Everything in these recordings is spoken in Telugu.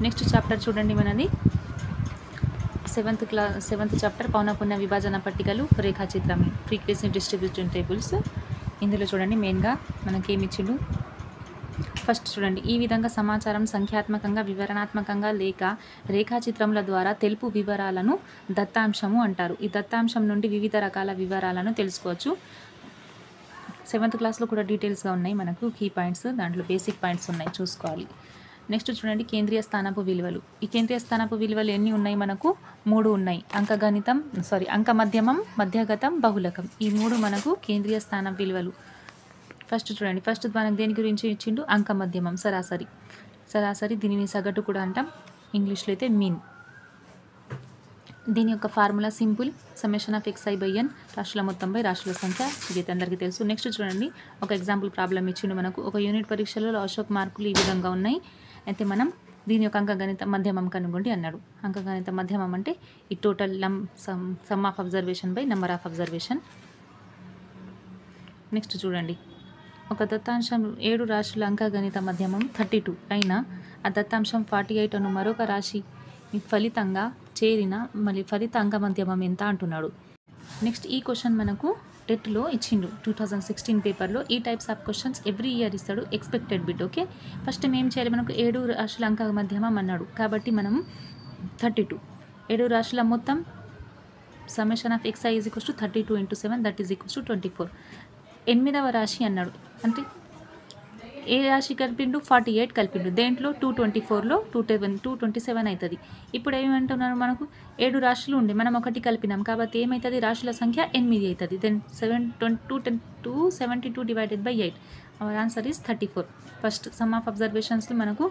నెక్స్ట్ చాప్టర్ చూడండి మనది సెవెంత్ చాప్టర్ పౌనఃపున్య విభజన పట్టికలు రేఖాచిత్రం ఫ్రీక్వెన్సీ డిస్ట్రిబ్యూషన్ టేబుల్స్. ఇందులో చూడండి మెయిన్గా మనకేమి ఇచ్చిండు. ఫస్ట్ చూడండి, ఈ విధంగా సమాచారం సంఖ్యాత్మకంగా వివరణాత్మకంగా లేక రేఖాచిత్రముల ద్వారా తెలుపు వివరాలను దత్తాంశము అంటారు. ఈ దత్తాంశం నుండి వివిధ రకాల వివరాలను తెలుసుకోవచ్చు. 7th క్లాస్లో కూడా డీటెయిల్స్గా ఉన్నాయి మనకు కీ పాయింట్స్, దాంట్లో బేసిక్ పాయింట్స్ ఉన్నాయి, చూసుకోవాలి. నెక్స్ట్ చూడండి కేంద్రీయ స్థానపు విలువలు. ఈ కేంద్రీయ స్థానపు విలువలు ఎన్ని ఉన్నాయి మనకు? 3 ఉన్నాయి. అంక మధ్యమం, మధ్యగతం, బహుళకం, ఈ 3 మనకు కేంద్రీయ స్థానం విలువలు. ఫస్ట్ చూడండి, ఫస్ట్ మనకు దేని గురించి ఇచ్చిండు? అంక మధ్యమం, సరాసరి, దీనిని సగటు కూడా అంటాం, ఇంగ్లీష్లో అయితే మీన్. దీని యొక్క formula simple, summation of xi/n, రాశుల మొత్తం బై రాశుల సంఖ్య, ఇది అందరికీ తెలుసు. నెక్స్ట్ చూడండి, ఒక ఎగ్జాంపుల్ ప్రాబ్లం ఇచ్చిండు మనకు. ఒక యూనిట్ పరీక్షలో అశోక్ మార్కులు ఈ విధంగా ఉన్నాయి. అయితే మనం దీని యొక్క అంకగణిత మధ్యమం కనుగొండి అన్నాడు. అంకగణిత మధ్యమం అంటే ఈ total some of observation by number of observation. Next చూడండి, ఒక దత్తాంశం 7 రాశుల అంకగణిత మధ్యమం 32 అయినా ఆ దత్తాంశం 48 అను మరొక రాశి ఫలితంగా చేరిన మళ్ళీ ఫలిత అంక మధ్యమం ఎంత అంటున్నాడు. నెక్స్ట్ ఈ క్వశ్చన్ మనకు టెట్లో ఇచ్చిండు 2016 పేపర్లో. ఈ types of questions every year ఇస్తాడు, ఎక్స్పెక్టెడ్ బిట్. ఓకే, ఫస్ట్ ఏం చేయాలి, మనకు 7 రాశుల అంక మధ్యమం అన్నాడు కాబట్టి మనం 32 7 రాశుల మొత్తం summation of xi = 32 × 7 that is equals to 24. 8వ రాశి అన్నాడు అంటే ఏ రాశి కలిపిండు? 48 కలిపిండు. దేంట్లో 224లో 227 అవుతుంది. ఇప్పుడు ఏమంటున్నారు, మనకు 7 రాశులు ఉండే, మనం ఒకటి కలిపినాం కాబట్టి ఏమవుతుంది? రాశుల సంఖ్య 8 అవుతుంది. Then 272 divided by 8, our answer is 34. First sum of అబ్జర్వేషన్స్లో మనకు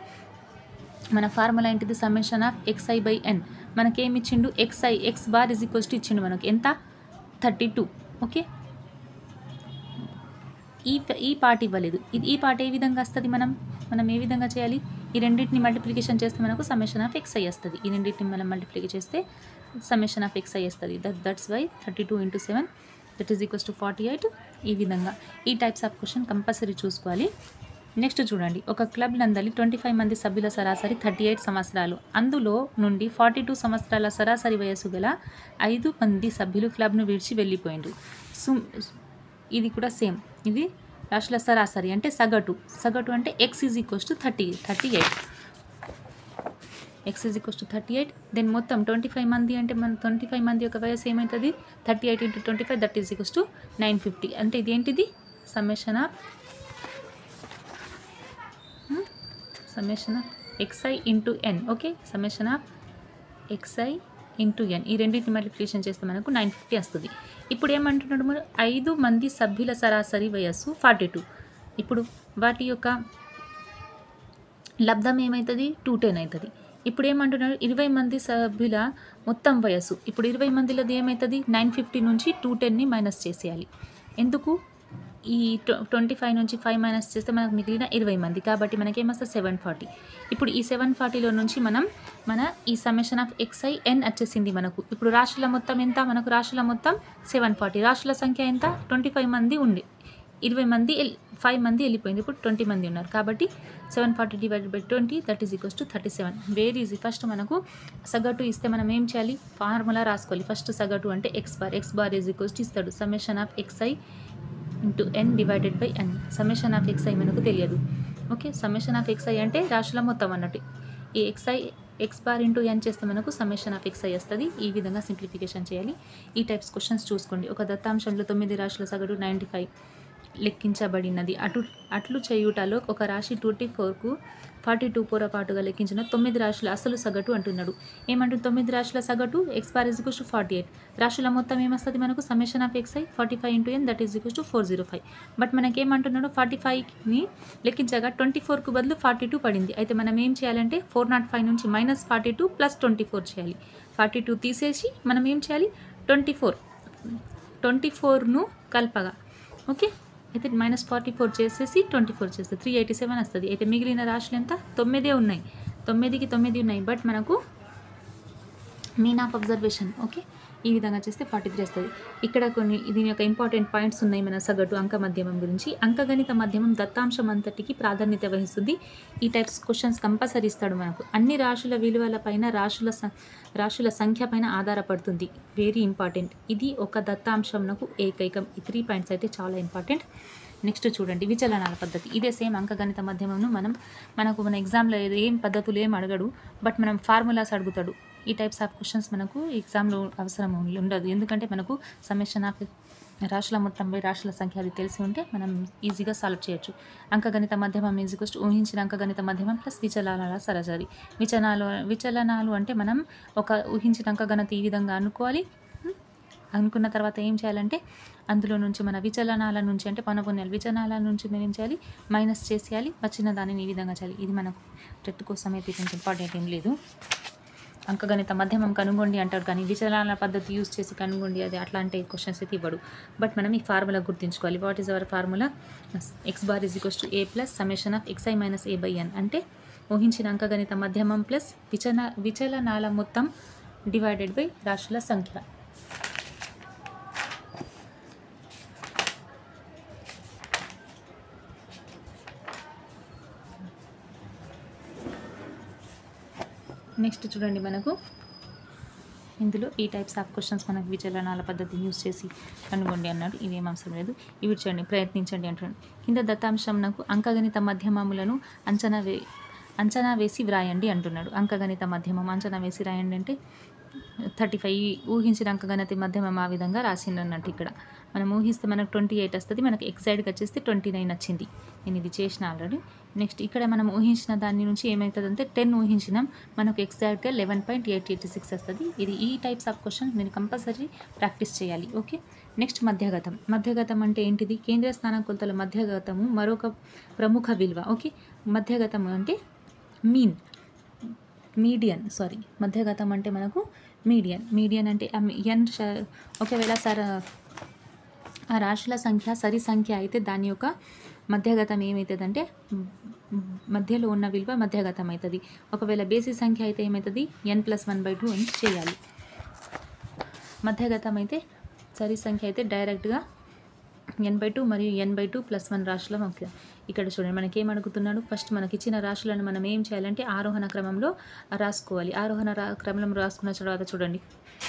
మన ఫార్ములా ఏంటిది? Summation of xi/n. మనకేమి ఇచ్చిండు? x bar is equals to ఇచ్చిండు మనకు ఎంత? 32. ఓకే, ఈ పార్ట్ ఇవ్వలేదు. ఈ పార్ట్ ఏ విధంగా వస్తుంది? మనం ఏ విధంగా చేయాలి? ఈ రెండింటిని మల్టిప్లికేషన్ చేస్తే మనకు సమ్మేషన్ ఆఫ్ xi వస్తుంది. ఈ రెండింటిని మనం మల్టిప్లికేషన్ చేస్తే సమ్మేషన్ ఆఫ్ xi వస్తుంది. That's why 32 × 7 that is equals to 48. ఈ విధంగా ఈ టైప్స్ ఆఫ్ క్వశ్చన్ కంపల్సరీ చూసుకోవాలి. నెక్స్ట్ చూడండి, ఒక క్లబ్ నందలి 25 మంది సభ్యుల సరాసరి 38 సంవత్సరాలు. అందులో నుండి 42 సంవత్సరాల సరాసరి వయస్సు గల 5 మంది సభ్యులు క్లబ్ను విడిచి వెళ్ళిపోయిండ్రు. ఇది కూడా సేమ్, ఇది రాశుల సరాసరి అంటే సగటు అంటే x = 38. x = 38. దెన్ మొత్తం 25 మంది అంటే మన 25 మంది యొక్క వయసు ఏమవుతుంది? 38 × 25 దట్ ఈజ్ ఈక్వల్స్ టు 950. అంటే ఇదేంటిది? Summation of xi × n. Okay, summation of xi × n. ఈ రెండింటిని మల్టిప్లికేషన్ చేస్తే మనకు 950 వస్తుంది. ఇప్పుడు ఏమంటున్నాడు, మరి 5 మంది సభ్యుల సరాసరి వయస్సు 42. ఇప్పుడు వాటి యొక్క లబ్ధం ఏమవుతుంది? 210 అవుతుంది. ఇప్పుడు ఏమంటున్నాడు, 20 మంది సభ్యుల మొత్తం వయస్సు. ఇప్పుడు 20 మందిలోది ఏమవుతుంది? 950 నుంచి 210ని మైనస్ చేసేయాలి. ఎందుకు? ఈ 25 నుంచి 5 మైనస్ చేస్తే మనకు మిగిలిన 20 మంది కాబట్టి మనకేమొస్తుంది? 740. ఇప్పుడు ఈ 740లో నుంచి మన ఈ సమ్మేషన్ ఆఫ్ xi/n వచ్చేసింది మనకు. ఇప్పుడు రాశుల మొత్తం ఎంత? మనకు రాశుల మొత్తం 740. రాశుల సంఖ్య ఎంత? 25 మంది ఉండి 20 మంది 5 మంది వెళ్ళిపోయింది. ఇప్పుడు 20 మంది ఉన్నారు కాబట్టి 740 divided by 20 that is equals to 37. Very easy. First మనకు సగటు ఇస్తే మనం ఏం చేయాలి? ఫార్ములా రాసుకోవాలి. ఫస్ట్ సగటు అంటే x bar is equals to ఇస్తాడు summation of xi × n divided by n. Summation of xi మనకు తెలియదు. ఓకే, సమ్మేషన్ ఆఫ్ xi అంటే రాశుల మొత్తం అన్నట్టు. ఈ x బార్ × n చేస్తే మనకు సమ్మేషన్ ఆఫ్ xi వస్తుంది. ఈ విధంగా సింప్లిఫికేషన్ చేయాలి. ఈ టైప్స్ క్వశ్చన్స్ చూసుకోండి. ఒక దత్తాంశంలో 9 రాశుల సగటు 95 లెక్కించబడినది. అట్లు చేయుటలో ఒక రాశి 24కు 42 పొరపాటుగా లెక్కించిన 9 రాశుల అసలు సగటు అంటున్నాడు. ఏమంటుంది? 9 రాశుల సగటు x bar is equals to 48. రాశుల మొత్తం ఏమొస్తుంది మనకు? Summation of xi 45 × n that is equals to 405. But మనకేమంటున్నాడు? 45ని లెక్కించగా 24కు బదులు 42 పడింది. అయితే మనం ఏం చేయాలంటే 405 నుంచి -42 + 24 చేయాలి. 42 తీసేసి మనం ఏం చేయాలి? 24ను కలపగా. ఓకే, అయితే -44 చేసేసి 24 చేస్తే 387 వస్తుంది. అయితే మిగిలిన రాశులు ఎంత? 9 ఉన్నాయి. 9కి 9 ఉన్నాయి. బట్ మనకు మీన్ ఆఫ్ అబ్జర్వేషన్. ఓకే, ఈ విధంగా చేస్తే 43 వస్తుంది. ఇక్కడ కొన్ని దీని యొక్క ఇంపార్టెంట్ పాయింట్స్ ఉన్నాయి మన సగటు అంక మధ్యమం గురించి. అంకగణిత మధ్యమం దత్తాంశం అంతటికి ప్రాధాన్యత వహిస్తుంది. ఈ టైప్స్ క్వశ్చన్స్ కంపల్సరీ ఇస్తాడు మనకు. అన్ని రాశుల విలువల పైన రాశుల సంఖ్య పైన ఆధారపడుతుంది. Very important. ఇది ఒక దత్తాంశంకు ఏకైకం. ఈ 3 పాయింట్స్ అయితే చాలా ఇంపార్టెంట్. నెక్స్ట్ చూడండి విచలనాల పద్ధతి. ఇదే సేమ్ అంకగణిత మధ్యమంను మనకు మన ఎగ్జామ్లో ఏం పద్ధతులు ఏం అడగడు, బట్ మనం ఫార్ములాస్ అడుగుతాడు. ఈ టైప్స్ ఆఫ్ క్వశ్చన్స్ మనకు ఎగ్జామ్లో అవసరం ఉండదు. ఎందుకంటే మనకు సమ్మేషన్ ఆఫ్ రాశుల మొత్తం బై రాశుల సంఖ్య అది తెలిసి ఉంటే మనం ఈజీగా సాల్వ్ చేయొచ్చు. అంకగణిత మధ్యమం ఊహించిన అంకగణిత మధ్యమం ప్లస్ విచలనాల సరాసరి. విచలనాలు అంటే మనం ఒక ఊహించిన అంకగణిత ఈ విధంగా అనుకున్న తర్వాత ఏం చేయాలంటే అందులో నుంచి మన విచలనాల నుంచి అంటే పౌనఃపున్యాలు విచలనాల నుంచి మేము ఏం చేయాలి, మైనస్ చేసేయాలి. వచ్చిన దానిని ఈ విధంగా చేయాలి. ఇది మనకు టెట్ కోసం అయితే కొంచెం ఇంపార్టెంట్ ఏం లేదు. అంకగణిత మధ్యమం కనుగొండి అంటాడు, కానీ విచలనాల పద్ధతి యూజ్ చేసి కనుగొండి అది అట్లాంటి క్వశ్చన్స్ అయితే ఇవ్వడు. బట్ మనం ఈ ఫార్ములా గుర్తుంచుకోవాలి. What is our formula? X bar is equals to a plus summation of x i minus a by n. అంటే ఊహించిన అంకగణిత మధ్యమం ప్లస్ విచలనాల మొత్తం డివైడెడ్ బై రాశుల సంఖ్య. నెక్స్ట్ చూడండి మనకు ఇందులో ఈ టైప్స్ ఆఫ్ క్వశ్చన్స్ మనకు విచలనాల పద్ధతిని యూజ్ చేసి కనుగొండి అన్నాడు. ఇవేం అవసరం లేదు. ఇవి చూడండి ప్రయత్నించండి అంటున్నాడు. కింద దత్తాంశంనకు అంకగణిత మధ్యమములను అంచనా వేసి వ్రాయండి అంటున్నాడు. అంకగణిత మధ్యమం అంచనా వేసి రాయండి అంటే 35 ఊహించిన అంకగణిత మధ్యమం ఆ విధంగా రాసిండు అన్నట్టు. ఇక్కడ మనం ఊహిస్తే మనకు 28 వస్తుంది, మనకు ఎగ్జాక్ట్గా వచ్చేస్తే 29 వచ్చింది. నేను ఇది చేసిన ఆల్రెడీ. నెక్స్ట్ ఇక్కడ మనం ఊహించిన దాని నుంచి ఏమవుతుందంటే 10 ఊహించినాం, మనకు ఎగ్జాక్ట్గా 11.886 వస్తుంది. ఇది ఈ టైప్స్ ఆఫ్ క్వశ్చన్ మీరు కంపల్సరీ ప్రాక్టీస్ చేయాలి. ఓకే. నెక్స్ట్ మధ్యగతం. మధ్యగతం అంటే ఏంటిది? కేంద్ర స్థాన కొలతల మధ్యగతము మరొక ప్రముఖ విలువ. ఓకే. మధ్యగతం అంటే మధ్యగతం అంటే మనకు మీడియన్ అంటే ఎన్. ఒకవేళ ఆ రాశుల సంఖ్య సరి సంఖ్య అయితే దాని యొక్క మధ్యగతం ఏమవుతుందంటే మధ్యలో ఉన్న విలువ మధ్యగతం అవుతుంది. ఒకవేళ బేసి సంఖ్య అయితే ఏమవుతుంది? n+1/2 అని చేయాలి. మధ్యగతం అయితే సరి సంఖ్య అయితే డైరెక్ట్గా n/2 మరియు n/2 + 1 రాశుల మధ్య. ఇక్కడ చూడండి మనకి ఏం అడుగుతున్నాడు. ఫస్ట్ మనకి ఇచ్చిన రాశులను మనం ఏం చేయాలంటే ఆరోహణ క్రమంలో రాసుకోవాలి. ఆరోహణ క్రమంలో రాసుకున్న తర్వాత చూడండి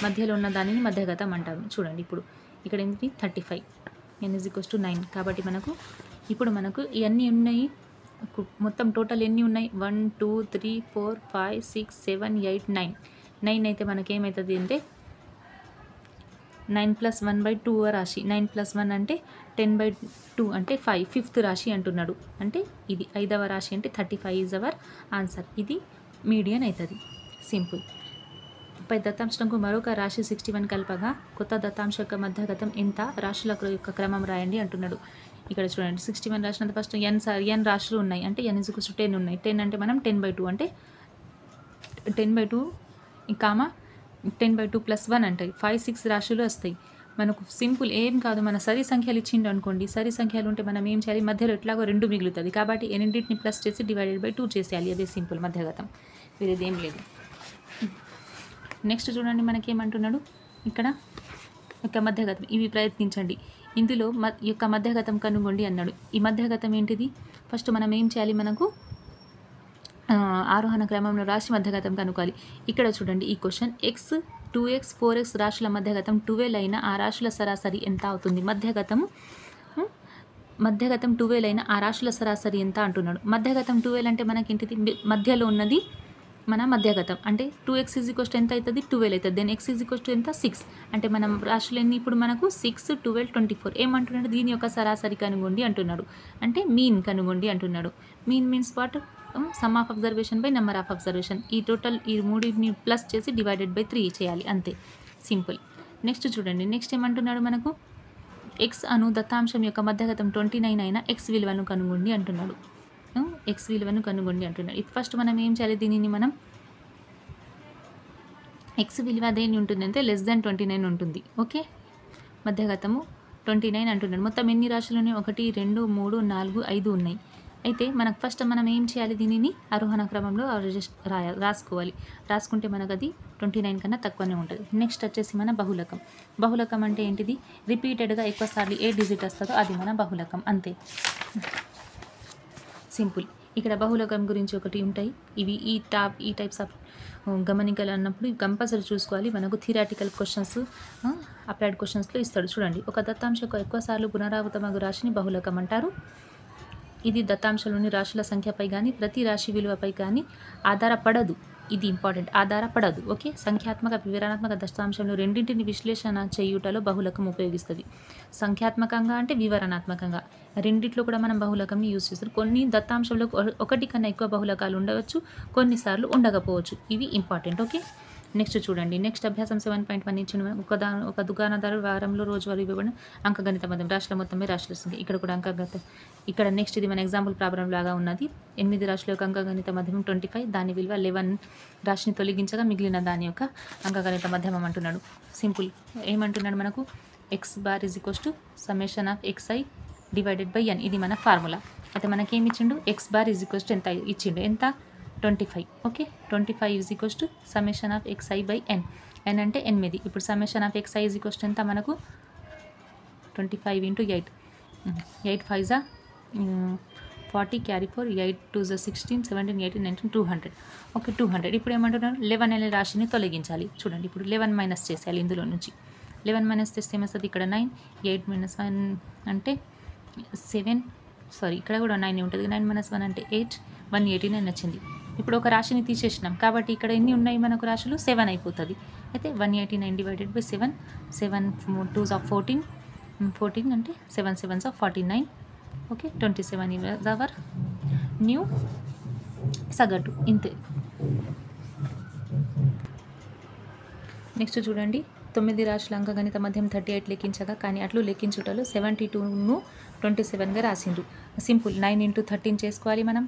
మధ్యలో ఉన్న దానిని మధ్యగతం అంటారు. చూడండి ఇప్పుడు ఇక్కడ ఏంటి 35, n = 9. కాబట్టి మనకు ఇవన్నీ ఉన్నాయి. మొత్తం టోటల్ ఎన్ని ఉన్నాయి? 1 2 3 4 5 6 7 8 9 అయితే మనకేమవుతుంది అంటే 9+1/2 రాశి. 9+1 అంటే 10/2 అంటే 5. 5th రాశి అంటున్నాడు. అంటే ఇది 5వ రాశి అంటే 35 ఈజ్ అవర్ ఆన్సర్. ఇది మీడియన్ అవుతుంది. సింపుల్. పై దత్తాంశంకు మరొక రాశి 61 కలపగా కొత్త దత్తాంశ యొక్క మధ్యగతం ఎంత? రాశుల యొక్క క్రమం రాయండి అంటున్నాడు. ఇక్కడ చూడండి 61 రాసినంత ఫస్ట్ n రాశులు ఉన్నాయి అంటే n = 10 ఉన్నాయి. 10 అంటే మనం 10/2 అంటే 10/2 10/2 + 1 అంటే 5 6 రాశులు వస్తాయి. మనకు సింపుల్ ఏం కాదు. మన సరి సంఖ్యలు ఇచ్చిండు అనుకోండి, సరి సంఖ్యలు ఉంటే మనం ఏం చేయాలి? మధ్యలో ఎట్లాగో 2 మిగులుతుంది కాబట్టి ఎన్నింటిని ప్లస్ చేసి /2 చేసేయాలి. అదే సింపుల్ మధ్యగతం, వేరేది ఏం లేదు. నెక్స్ట్ చూడండి మనకేమంటున్నాడు ఇక్కడ యొక్క మధ్యగతం. ఇవి ప్రయత్నించండి. ఇందులో యొక్క మధ్యగతం కనుగొండి అన్నాడు. ఈ మధ్యగతం ఏంటిది? ఫస్ట్ మనం ఏం చేయాలి? మనకు ఆరోహణ క్రమంలో రాశి మధ్యగతం కనుక్కోవాలి. ఇక్కడ చూడండి ఈ క్వశ్చన్ x 2x 4x రాశుల మధ్యగతం 12 అయిన ఆ రాశుల సరాసరి ఎంత అవుతుంది? మధ్యగతం 12 అయిన ఆ రాశుల సరాసరి ఎంత అంటున్నాడు. మధ్యగతం 12 అంటే మనకేంటిది? మధ్యలో ఉన్నది మన మధ్యగతం. అంటే 2x = ఎంత అవుతుంది? 12 అవుతుంది. దెన్ x = ఎంత? 6. అంటే మనం రాశులు ఎన్ని ఇప్పుడు మనకు 6 12 24. ఏమంటున్నాడు? దీని యొక్క సరాసరి కనుగొండి అంటున్నాడు. అంటే మీన్ కనుగొండి అంటున్నాడు. Mean means what? Some of observation by number of observation. ఈ టోటల్ ఈ మూడింటిని ప్లస్ చేసి /3 చేయాలి. అంతే, సింపుల్. నెక్స్ట్ చూడండి. నెక్స్ట్ ఏమంటున్నాడు మనకు? ఎక్స్ అను దత్తాంశం యొక్క మధ్యగతం 29 అయిన x విలువను కనుగొండి అంటున్నాడు. x విలువను కనుగొండి అంటున్నాడు. ఇప్పుడు ఫస్ట్ మనం ఏం చేయాలి? దీనిని మనం x విలువ దేని ఉంటుంది అంటే <29 ఉంటుంది. ఓకే. మధ్యగతము 29 అంటున్నాడు. మొత్తం ఎన్ని రాశులు ఉన్నాయి? 1 2 3 4 5 ఉన్నాయి. అయితే మనకు ఫస్ట్ మనం ఏం చేయాలి, దీనిని ఆరోహణ క్రమంలో రాసుకోవాలి. రాసుకుంటే మనకు అది 29 కన్నా తక్కువనే ఉంటుంది. నెక్స్ట్ వచ్చేసి మన బహుళకం. బహుళకం అంటే ఏంటిది, రిపీటెడ్గా ఎక్కువ సార్లు ఏ డిజిట్ వస్తుందో అది మన బహుళకం, అంతే, సింపుల్. ఇక్కడ బహుళకం గురించి ఒకటి ఉంటాయి. ఇవి ఈ టైప్స్ ఆఫ్ గమనికలు అన్నప్పుడు కంపల్సరీ చూసుకోవాలి. మనకు థియరాటికల్ క్వశ్చన్స్, అప్లైడ్ క్వశ్చన్స్లో ఇస్తాడు. చూడండి, ఒక దత్తాంశకు ఎక్కువ సార్లు పునరావృతమగు రాశిని బహుళకం అంటారు. ఇది దత్తాంశంలోని రాశుల సంఖ్యపై కానీ ప్రతి రాశి విలువపై కానీ ఆధారపడదు. ఇది ఇంపార్టెంట్, ఆధారపడదు. ఓకే, సంఖ్యాత్మక వివరణాత్మక దత్తాంశంలో రెండింటిని విశ్లేషణ చేయుటలో బహుళకం ఉపయోగిస్తుంది. సంఖ్యాత్మకంగా అంటే వివరణాత్మకంగా రెండిట్లో కూడా మనం బహుళకంని యూజ్ చేస్తారు. కొన్ని దత్తాంశంలో ఒకటి కన్నా ఎక్కువ బహుళకాలు ఉండవచ్చు, కొన్నిసార్లు ఉండకపోవచ్చు. ఇవి ఇంపార్టెంట్. ఓకే, నెక్స్ట్ చూడండి. నెక్స్ట్ అభ్యాసం 7.1 ఇచ్చిన ఒక దుకాణదారు వారంలో రోజువారీ ఇవ్వబడిన అంకగణిత మధ్యం రాశుల మొత్తమే రాశుల సంఖ్య. ఇక్కడ కూడా అంకగణిత, ఇక్కడ నెక్స్ట్ ఇది మన ఎగ్జాంపుల్ ప్రాబ్లం లాగా ఉన్నది. 8 రాశుల యొక్క అంకగణిత మధ్యమం 25, దాని విలువ 11. రాశిని తొలగించగా మిగిలిన దాని యొక్క అంకగణిత మధ్యమం అంటున్నాడు. సింపుల్. ఏమంటున్నాడు మనకు, X bar is equals to summation of xi divided by n. ఇది మన ఫార్ములా. అయితే మనకేమి ఇచ్చిండు, X bar is equals to ఎంత ఇచ్చిండు, ఎంత 25. Okay, 25 is equals to summation of xi by n. n అంటే 8. ఇప్పుడు summation of xi is equals to ఎంత మనకు 25 ఇంటూ 8. 8 5 40, క్యారీ 4, 8 2 16, 17, 18, 19, 200. ఓకే, 200. ఇప్పుడు ఏమంటున్నారు, 11 అనే రాశిని తొలగించాలి. చూడండి, ఇప్పుడు 11 మైనస్ చేసేయాలి. ఇందులో నుంచి 11 మైనస్ చేస్తే ఏమొస్తుంది, ఇక్కడ 9, 8 మైనస్ 1 అంటే 7, సారీ ఇక్కడ కూడా 9 ఉంటుంది. 9 మైనస్ 1 అంటే 8, 189 వచ్చింది. ఇప్పుడు ఒక రాశిని తీసేసినాం కాబట్టి ఇక్కడ ఎన్ని ఉన్నాయి మనకు రాశులు, 7 అయిపోతుంది. అయితే 189 డివైడెడ్ బై 7, 7 2s ఆఫ్ 14, 14 అంటే 7 7s of 49. Okay, 27 is our new సగటు, ఇంతే. నెక్స్ట్ చూడండి, 9 రాశుల అంకగణిత మధ్యం 38 లెక్కించగా కానీ అట్లు లెక్కించుటలో 72ను 27గా రాసిండ్రు. సింపుల్. 9 ఇంటూ 13 చేసుకోవాలి మనం.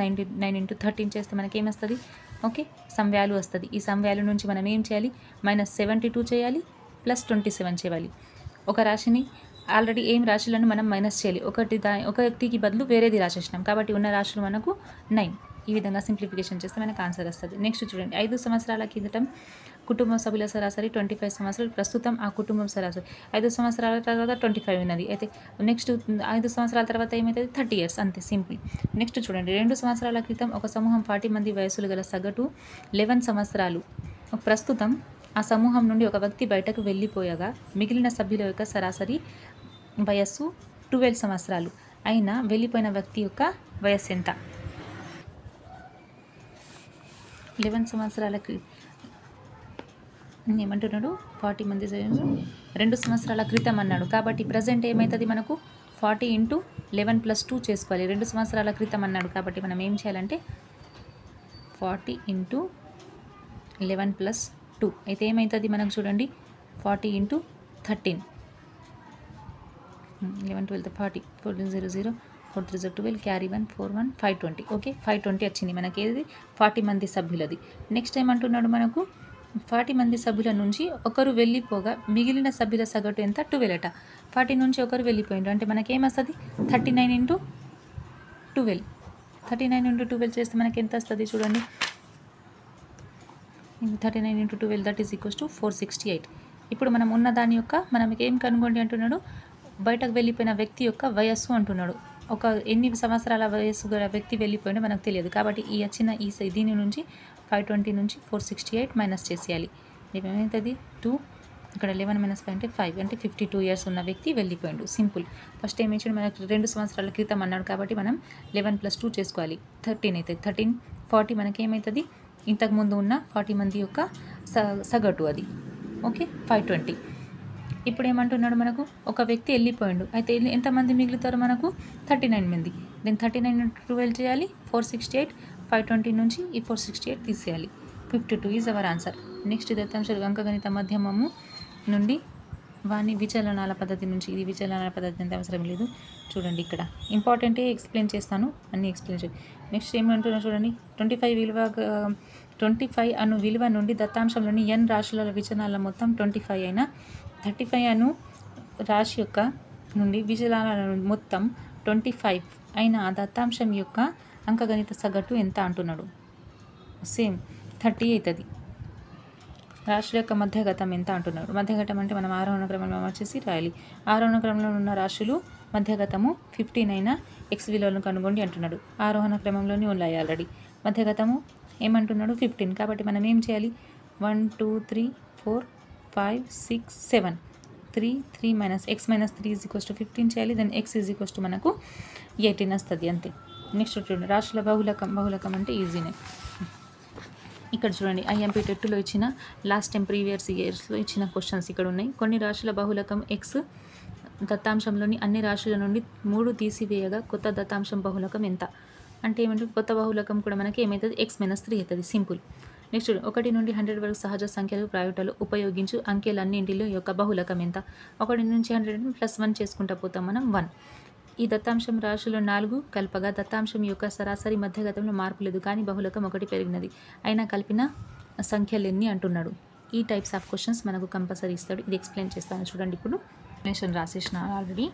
9 ఇంటూ 13 చేస్తే మనకేమొస్తుంది, ఓకే, సమ్ వాల్యూ వస్తుంది. ఈ సమ్ వాల్యూ నుంచి మనం ఏం చేయాలి, -72 చేయాలి, +27 చేయాలి. ఒక రాశిని ఆల్రెడీ ఏం రాశులను మనం మైనస్ చేయాలి, ఒకటికి బదులు వేరేది రాసేసినాం కాబట్టి ఉన్న రాశులు మనకు 9. ఈ విధంగా సింప్లిఫికేషన్ చేస్తే మనకు ఆన్సర్ వస్తుంది. నెక్స్ట్ చూడండి, 5 సంవత్సరాల కిందట కుటుంబ సభ్యుల సరాసరి 25 సంవత్సరాలు. ప్రస్తుతం ఆ కుటుంబం సరాసరి 5 సంవత్సరాల తర్వాత 25 ఉన్నది. అయితే నెక్స్ట్ 5 సంవత్సరాల తర్వాత ఏమవుతుంది, 30 years, అంతే, సింపుల్. నెక్స్ట్ చూడండి, 2 సంవత్సరాల క్రితం ఒక సమూహం 40 మంది వయసులు గల సగటు 11 సంవత్సరాలు. ప్రస్తుతం ఆ సమూహం నుండి ఒక వ్యక్తి బయటకు వెళ్ళిపోయగా మిగిలిన సభ్యుల యొక్క సరాసరి వయస్సు 12 సంవత్సరాలు. అయినా వెళ్ళిపోయిన వ్యక్తి యొక్క వయస్సు ఎంత, 11 సంవత్సరాలకి ఏమంటున్నాడు, 40 మంది 2 సంవత్సరాల క్రితం అన్నాడు కాబట్టి ప్రజెంట్ ఏమవుతుంది మనకు, 40 ఇంటూ 11 + 2 చేసుకోవాలి. 2 సంవత్సరాల క్రితం అన్నాడు కాబట్టి మనం ఏం చేయాలంటే 40 ఇంటూ 11 + 2 అయితే ఏమవుతుంది మనకు, చూడండి, 40 ఇంటూ 13, 11 12 40, 14 0 0, 4 3 12, క్యారీ 1 4 1, 520. ఓకే, 520 వచ్చింది మనకి. ఏది 40 మంది సభ్యులది. నెక్స్ట్ ఏమంటున్నాడు మనకు, 40 మంది సభ్యుల నుంచి ఒకరు వెళ్ళిపోగా మిగిలిన సభ్యుల సగటు ఎంత, 12 అట. 40 నుంచి ఒకరు వెళ్ళిపోయిండ్రు అంటే మనకేమొస్తుంది, 39 ఇంటూ 12. 39 ఇంటూ 12 చేస్తే మనకి ఎంత వస్తుంది చూడండి, 39 into 12 that is equals to 468. ఇప్పుడు మనం ఉన్న దాని యొక్క మనకి ఏం కనుగొండి అంటున్నాడు, బయటకు వెళ్ళిపోయిన వ్యక్తి యొక్క వయస్సు అంటున్నాడు. ఒక ఎన్ని సంవత్సరాల వయస్సు గల వ్యక్తి వెళ్ళిపోయిందో మనకు తెలియదు కాబట్టి ఈ వచ్చిన దీని నుంచి 520 నుంచి 468 మైనస్ చేసేయాలి. ఏమవుతుంది, 2, ఇక్కడ 11 - 5 అంటే 5 అంటే 52 years ఉన్న వ్యక్తి వెళ్ళిపోయాడు. సింపుల్. ఫస్ట్ ఏం ఇచ్చాడు మనకు, 2 సంవత్సరాల క్రితం అన్నాడు కాబట్టి మనం 11 + 2 చేసుకోవాలి, 13 అవుతుంది. 13 40 మనకేమవుతుంది, ఇంతకుముందు ఉన్న 40 మంది యొక్క సగటు అది. ఓకే, 520. ఇప్పుడు ఏమంటున్నాడు మనకు, ఒక వ్యక్తి వెళ్ళిపోయాడు అయితే ఎంతమంది మిగులుతారు మనకు, 39 మంది. దీన్ని 39 ఇంటూ 12 చేయాలి, 468. 520 నుంచి ఈ 468 తీసేయాలి, 52 ఈజ్ అవర్ ఆన్సర్. నెక్స్ట్ దత్తాంశాలు అంకగణిత మధ్యమము నుండి వాని విచలనాల పద్ధతి నుంచి. ఇది విచలనాల పద్ధతి అంత అవసరం లేదు. చూడండి, ఇక్కడ ఇంపార్టెంటే ఎక్స్ప్లెయిన్ చేస్తాను, అన్నీ ఎక్స్ప్లెయిన్ చేయండి. నెక్స్ట్ ఏమంటున్నా చూడండి, 25 అను విలువ నుండి దత్తాంశంలోని n రాశుల విచలనాల మొత్తం 25 అయినా 35 అను రాశి యొక్క నుండి విచలనాల మొత్తం 25 అయిన ఆ దత్తాంశం యొక్క అంకగణిత సగటు ఎంత అంటున్నాడు. సేమ్ 30 అవుతుంది. రాశుల యొక్క మధ్యగతం ఎంత అంటున్నాడు. మధ్యగతం అంటే మనం ఆరోహణ క్రమంలో మార్చేసి రాయాలి. ఆరోహణ క్రమంలో ఉన్న రాశులు మధ్యగతము 15 అయినా ఎక్స్ విలువలను కనుగొండి అంటున్నాడు. ఆరోహణ క్రమంలోనే ఉన్నాయి ఆల్రెడీ. మధ్యగతము ఏమంటున్నాడు 15. కాబట్టి మనం ఏం చేయాలి 1 2 3 4 5 6 7 3 మైనస్ ఎక్స్ మైనస్ 3 = 15 చేయాలి. దెన్ ఎక్స్ మనకు 18 వస్తుంది అంతే. నెక్స్ట్ చూడండి రాశుల బహుళకం అంటే ఈజీనే. ఇక్కడ చూడండి ఐఎంపీ టెట్లో ఇచ్చిన లాస్ట్ టైం ప్రీవియస్ ఇయర్స్లో ఇచ్చిన క్వశ్చన్స్ ఇక్కడ ఉన్నాయి. కొన్ని రాశుల బహుళకం ఎక్స్ దత్తాంశంలోని అన్ని రాశుల నుండి 3 తీసివేయగా కొత్త దత్తాంశం బహుళకం ఎంత అంటే ఏమంటే కొత్త బహుళకం కూడా మనకి ఏమవుతుంది x - 3 అవుతుంది. సింపుల్. నెక్స్ట్ 1 నుండి 100 వరకు సహజ సంఖ్యలు ప్రయోగాలు ఉపయోగించు అంకెలన్నింటిలో యొక్క బహుళకం ఎంత. 1 నుంచి 100 ప్లస్ 1 చేసుకుంటా పోతాం మనం 1. ఈ దత్తాంశం రాశులు 4 కల్పగా దత్తాంశం యొక్క సరాసరి మధ్యగతంలో మార్పు లేదు, కానీ బహుళకం 1 పెరిగినది. అయినా కలిపిన సంఖ్యలు ఎన్ని అంటున్నాడు. ఈ టైప్స్ ఆఫ్ క్వశ్చన్స్ మనకు కంపల్సరీ ఇస్తాడు. ఇది ఎక్స్ప్లెయిన్ చేస్తాను చూడండి. ఇప్పుడు నేషన్ రాసేసిన ఆల్రెడీ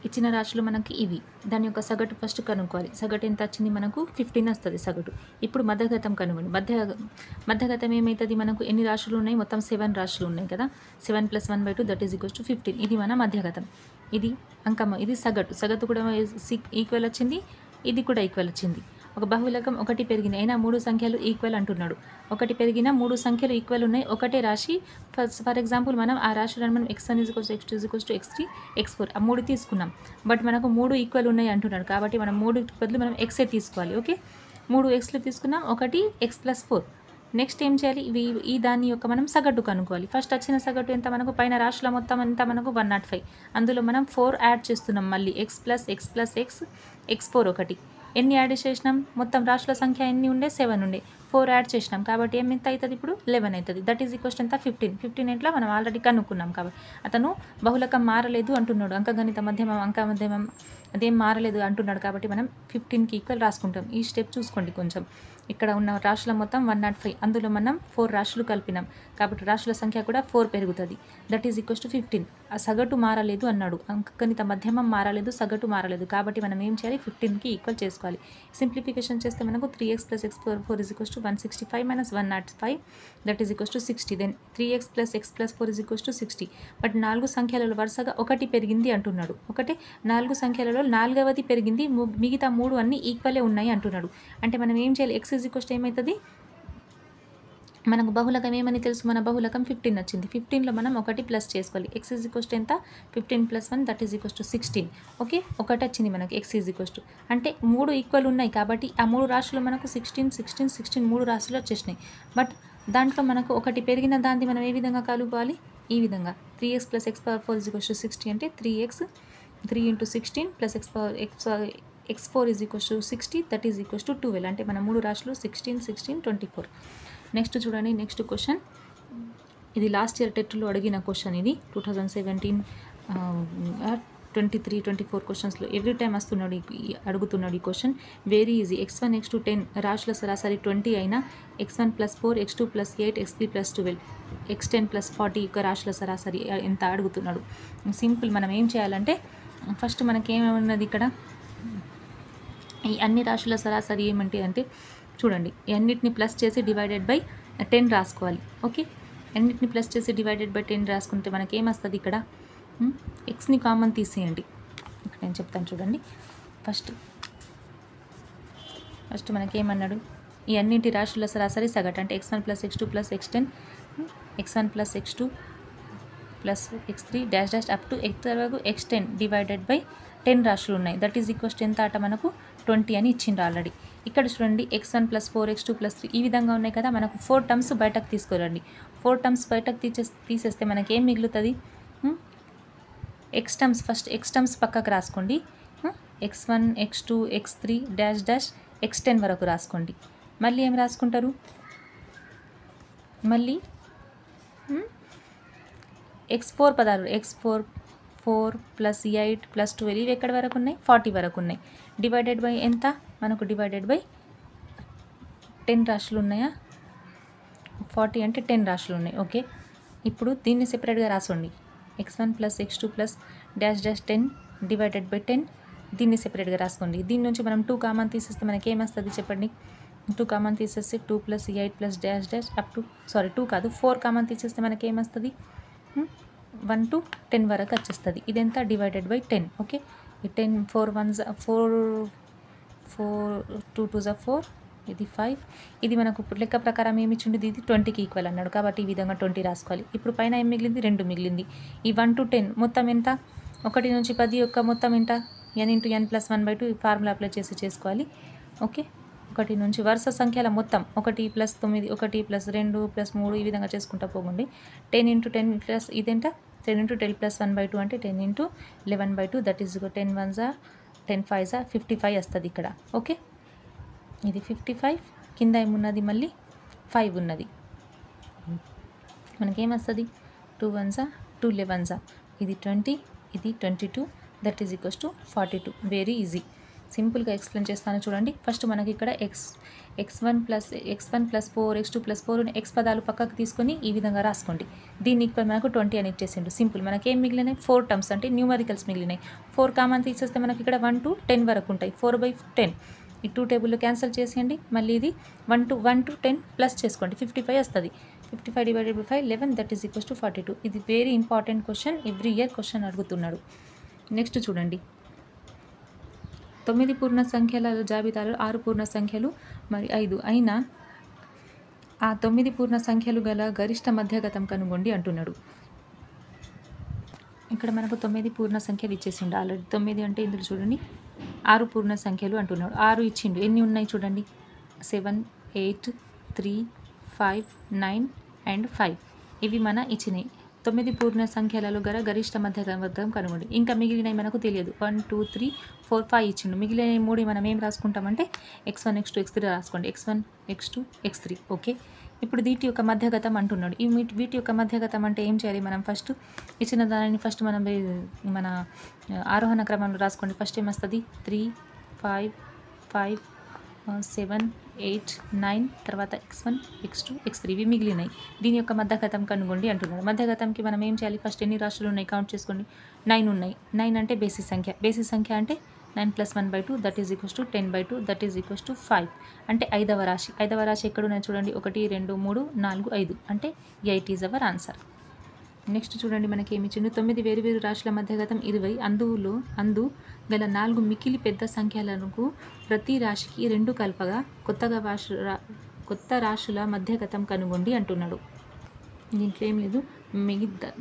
ఇచ్చిన రాశులు మనకి ఇవి. దాని యొక్క సగటు ఫస్ట్ కనుక్కోవాలి. సగటు ఎంత వచ్చింది మనకు 15 వస్తుంది సగటు. ఇప్పుడు మధ్యగతం కనుగొని మధ్యగతం ఏమవుతుంది మనకు ఎన్ని రాశులు ఉన్నాయి మొత్తం 7 రాశులు ఉన్నాయి కదా. 7 + 1/2 దట్ ఈజ్ ఈక్వల్స్ టు 15. ఇది మన మధ్యగతం. ఇది అంకమ్మ, ఇది సగటు కూడా ఈక్వల్ వచ్చింది, ఇది కూడా ఈక్వల్ వచ్చింది. ఒక బహుళకం 1 పెరిగింది, అయినా 3 సంఖ్యలు ఈక్వల్ అంటున్నాడు. 1 పెరిగిన 3 సంఖ్యలు ఈక్వల్ ఉన్నాయి. ఒకటే రాశి ఫర్ ఎగ్జాంపుల్ మనం ఆ రాశులను మనం x1 = x2 = x3 x4 ఆ 3 తీసుకున్నాం. బట్ మనకు 3 ఈక్వల్ ఉన్నాయి అంటున్నాడు. కాబట్టి మనం 3 బదులు మనం ఎక్సే తీసుకోవాలి. ఓకే, 3 xలు తీసుకున్నాం, 1 x + 4. నెక్స్ట్ ఏం చేయాలి, ఈ దాని యొక్క మనం సగటు కనుక్కోవాలి. ఫస్ట్ వచ్చిన సగటు ఎంత మనకు పైన రాశుల మొత్తం ఎంత మనకు 105. అందులో మనం 4 యాడ్ చేస్తున్నాం. మళ్ళీ x + x + x x4 1. ఎన్ని యాడ్ చేసినాం, మొత్తం రాశుల సంఖ్య ఎన్ని ఉండే 7 ఉండే, 4 యాడ్ చేసినాం. కాబట్టి ఎంత అవుతుంది ఇప్పుడు 11 అవుతుంది. దట్ ఈజ్ ఈక్వల్స్ ఎంత 15 ఇంట్లో మనం ఆల్రెడీ కనుక్కున్నాం. కాబట్టి అతను బహుళకం మారలేదు అంటున్నాడు. అంకగణిత మధ్యమం అదేం మారలేదు అంటున్నాడు. కాబట్టి మనం 15కి ఈక్వల్ రాసుకుంటాం. ఈ స్టెప్ చూసుకోండి కొంచెం. ఇక్కడ ఉన్న రాశుల మొత్తం 105, అందులో మనం 4 రాశులు కలిపినాం. కాబట్టి రాశుల సంఖ్య కూడా 4 పెరుగుతుంది. That is equals to 15. ఆ సగటు మారలేదు అన్నాడు. అంకగణిత మధ్యమం మారలేదు, సగటు మారలేదు. కాబట్టి మనం ఏం చేయాలి 15కి ఈక్వల్ చేసుకోవాలి. సింప్లిఫికేషన్ చేస్తే మనకు 3x + x4 = 165 - 105 that is equals to 60. Then 3x + x + 4 = 60. But 4 సంఖ్యలలో వరుసగా 1 పెరిగింది అంటున్నాడు. 4 సంఖ్యలలో 4వది పెరిగింది, మిగతా 3 అన్నీ ఈక్వలే ఉన్నాయి అంటున్నాడు. అంటే మనం ఏం చేయాలి, x ఏమవుతుంది మనకు బహుళకం ఏమని తెలుసు, మన బహుళకం 15 వచ్చింది. 15లో మనం 1 ప్లస్ చేసుకోవాలి. x ఎంత 15 + 1 that is equals to 16. Okay, 1 వచ్చింది మనకి. x అంటే 3 ఈక్వల్ ఉన్నాయి. కాబట్టి ఆ 3 రాశులు మనకు 16 16 16 3 రాశులు వచ్చేసినాయి. బట్ దాంట్లో మనకు 1 పెరిగిన దాన్ని మనం ఏ విధంగా కలుపుకోవాలి, ఈ విధంగా 3x + x⁴ = 60 అంటే 3x 3 × 16 + x4 = 60 that is equals to 12. అంటే మన 3 రాశులు 16 16 24. నెక్స్ట్ చూడండి, నెక్స్ట్ క్వశ్చన్. ఇది లాస్ట్ ఇయర్ టెట్లో అడిగిన క్వశ్చన్. ఇది 2017 23 24 క్వశ్చన్స్లో ఎవ్రీ టైం వస్తున్నాడు, అడుగుతున్నాడు ఈ question. Very easy. x1 x2 10 రాశుల సరాసరి 20 అయినా x1 + 4 x2 + 8 x3 + 12 x10 + 40 యొక్క రాశుల సరాసరి ఎంత అడుగుతున్నాడు. సింపుల్. మనం ఏం చేయాలంటే ఫస్ట్ మనకేమన్నది ఇక్కడ ఈ అన్ని రాశుల సరాసరి ఏమంటే అంటే చూడండి, అన్నిటిని ప్లస్ చేసి డివైడెడ్ బై 10 రాసుకోవాలి. ఓకే, అన్నిటిని ప్లస్ చేసి డివైడెడ్ బై 10 రాసుకుంటే మనకి ఏమొస్తుంది, ఇక్కడ ఎక్స్ని కామన్ తీసేయండి. ఇక్కడ నేను చెప్తాను చూడండి. ఫస్ట్ మనకేమన్నాడు, ఈ అన్నింటి రాశుల సరాసరి సగటు అంటే x1 + x2 + x10 x1 + x2 + x3 dash up to x వరకు x10 డివైడెడ్ బై 10 రాశులు ఉన్నాయి. దట్ ఈజ్ ఈక్వల్స్ ఎంత అట మనకు 20 అని ఇచ్చిండ్రు ఆల్రెడీ. ఇక్కడ చూడండి x1 + 4 x2 + 3 ఈ విధంగా ఉన్నాయి కదా. మనకు 4 టర్మ్స్ బయటకు తీసుకోరండి. 4 టర్మ్స్ బయటకు తీసేస్తే మనకి ఏం మిగులుతుంది, ఫస్ట్ x టర్మ్స్ పక్కకు రాసుకోండి. x1 x2 x3 dash x10 వరకు రాసుకోండి. మళ్ళీ ఏం రాసుకుంటారు, మళ్ళీ x4 పదాలు x4 4 + 8 + 12 ఇవి ఎక్కడి వరకు ఉన్నాయి, 40 వరకు ఉన్నాయి. డివైడెడ్ బై ఎంత మనకు, డివైడెడ్ బై 10 రాశులు ఉన్నాయా, 40 అంటే 10 రాశులు ఉన్నాయి. ఓకే, ఇప్పుడు దీన్ని సెపరేట్గా రాసుకోండి. x1 + x2 + dash 10 divided by 10 దీన్ని సెపరేట్గా రాసుకోండి. దీని నుంచి మనం 2 కామన్ తీసేస్తే మనకి ఏమొస్తుంది చెప్పండి. 2 కామన్ తీసేస్తే 2 + 8 + డాష్ డాష్ అప్ టు 2 కాదు 4 కామన్ తీసేస్తే మనకి ఏమొస్తుంది 1 to 10 వరకు వచ్చేస్తుంది. ఇదెంత డివైడెడ్ బై 10. ఓకే, ఈ 10 4 1 4 2 2 4 ఇది 5. ఇది మనకు లెక్క ప్రకారం ఏమి ఇచ్చిండు, ఇది 20కి ఈక్వల్ అన్నాడు కాబట్టి ఈ విధంగా 20 రాసుకోవాలి. ఇప్పుడు పైన ఏం మిగిలింది, 2 మిగిలింది. ఈ 1 to 10 మొత్తం ఎంత, 1 నుంచి 10 యొక్క మొత్తం ఎంత, n × n + 1/2 ఈ ఫార్ములా అప్లై చేసి చేసుకోవాలి. ఓకే, 1 నుంచి వరుస సంఖ్యల మొత్తం 1 + 9 1 + 2 + 3 ఈ విధంగా చేసుకుంటా పోకండి. 10 × 10 ప్లస్ ఇదేంట 10 × 10 + 1/2 అంటే 10 × 11/2 దట్ ఈస్ 10 1 10 5 55 వస్తుంది ఇక్కడ. ఓకే, ఇది 55, కింద ఏమున్నది మళ్ళీ 5 ఉన్నది. మనకేమొస్తుంది 2 1 2 11 ఇది 20 ఇది 22 that is equals to 42. Very easy, సింపుల్గా ఎక్స్ప్లెయిన్ చేస్తాను చూడండి. ఫస్ట్ మనకి ఇక్కడ x1 + 4 x2 + 4 x పదాలు పక్కకు తీసుకొని ఈ విధంగా రాసుకోండి. దీన్ని ఈక్వల్ మనకు 20 అని ఇచ్చేసిండు. సింపుల్, మనకి ఏం మిగిలినాయి 4 టర్మ్స్ అంటే న్యూమరికల్స్ మిగిలినాయి. 4 కామన్ తీసేస్తే మనకి ఇక్కడ 1 to 10 వరకు ఉంటాయి. 4/10 ఈ 2 టేబుల్లో క్యాన్సిల్ చేసేయండి. మళ్ళీ ఇది 1 to 10 ప్లస్ చేసుకోండి 55 వస్తుంది. 55 / 5 11 దట్ ఈస్ ఈక్వల్స్ టు 42. ఇది very important question, every year question అడుగుతున్నాడు. నెక్స్ట్ చూడండి, 9 పూర్ణ సంఖ్యల జాబితాలో 6 పూర్ణ సంఖ్యలు మరి 5 అయినా ఆ 9 పూర్ణ సంఖ్యలు గల గరిష్ట మధ్యగతం కనుగొండి అంటున్నాడు. ఇక్కడ మనకు 9 పూర్ణ సంఖ్యలు ఇచ్చేసిండు ఆల్రెడీ. 9 అంటే ఇందులో చూడండి 6 పూర్ణ సంఖ్యలు అంటున్నాడు. 6 ఇచ్చిండు, ఎన్ని ఉన్నాయి చూడండి 7 8 3 5 9 అండ్ 5 ఇవి మన ఇచ్చినాయి. 9 పూర్ణ సంఖ్యలలో గల గరిష్ట మధ్యగతం కనుగొండి. ఇంకా మిగిలినవి మనకు తెలియదు. 1 2 3 4 5 ఇచ్చిండు. మిగిలిన 3 మనం ఏం రాసుకుంటామంటే x1 x2 x3 రాసుకోండి. x1 x2 x3. ఓకే, ఇప్పుడు వీటి యొక్క మధ్యగతం అంటున్నాడు. ఈ వీటి యొక్క మధ్యగతం అంటే ఏం చేయాలి, మనం ఫస్ట్ ఇచ్చిన దానిని ఫస్ట్ మనం మన ఆరోహణ క్రమంలో రాసుకోండి. ఫస్ట్ ఏమొస్తుంది 3 5 5 7 8 9 తర్వాత x1 x2 x3 ఇవి మిగిలినాయి. దీని యొక్క మధ్యగతం కనుగొండి అంటున్నాడు. మధ్యగతంకి మనం ఏం చేయాలి, ఫస్ట్ ఎన్ని రాశులు ఉన్నాయి కౌంట్ చేసుకోండి. 9 ఉన్నాయి. 9 అంటే బేసి సంఖ్య. బేసి సంఖ్య అంటే 9 + 1/2 that is equals to 10/2 that is equals to 5 అంటే 5వ రాశి. 5వ రాశి ఎక్కడున్నాయి చూడండి 1 2 3 4 5 అంటే 8 ఈజ్ అవర్ ఆన్సర్. నెక్స్ట్ చూడండి, మనకి ఏమి ఇచ్చిండు, 9 వేరు రాశుల మధ్యగతం 20. అందు గల 4 మికిలి పెద్ద సంఖ్యలకు ప్రతి రాశికి 2 కలపగా కొత్త రాశుల మధ్యగతం కనుగొండి అంటున్నాడు. దీంట్లో ఏం లేదు,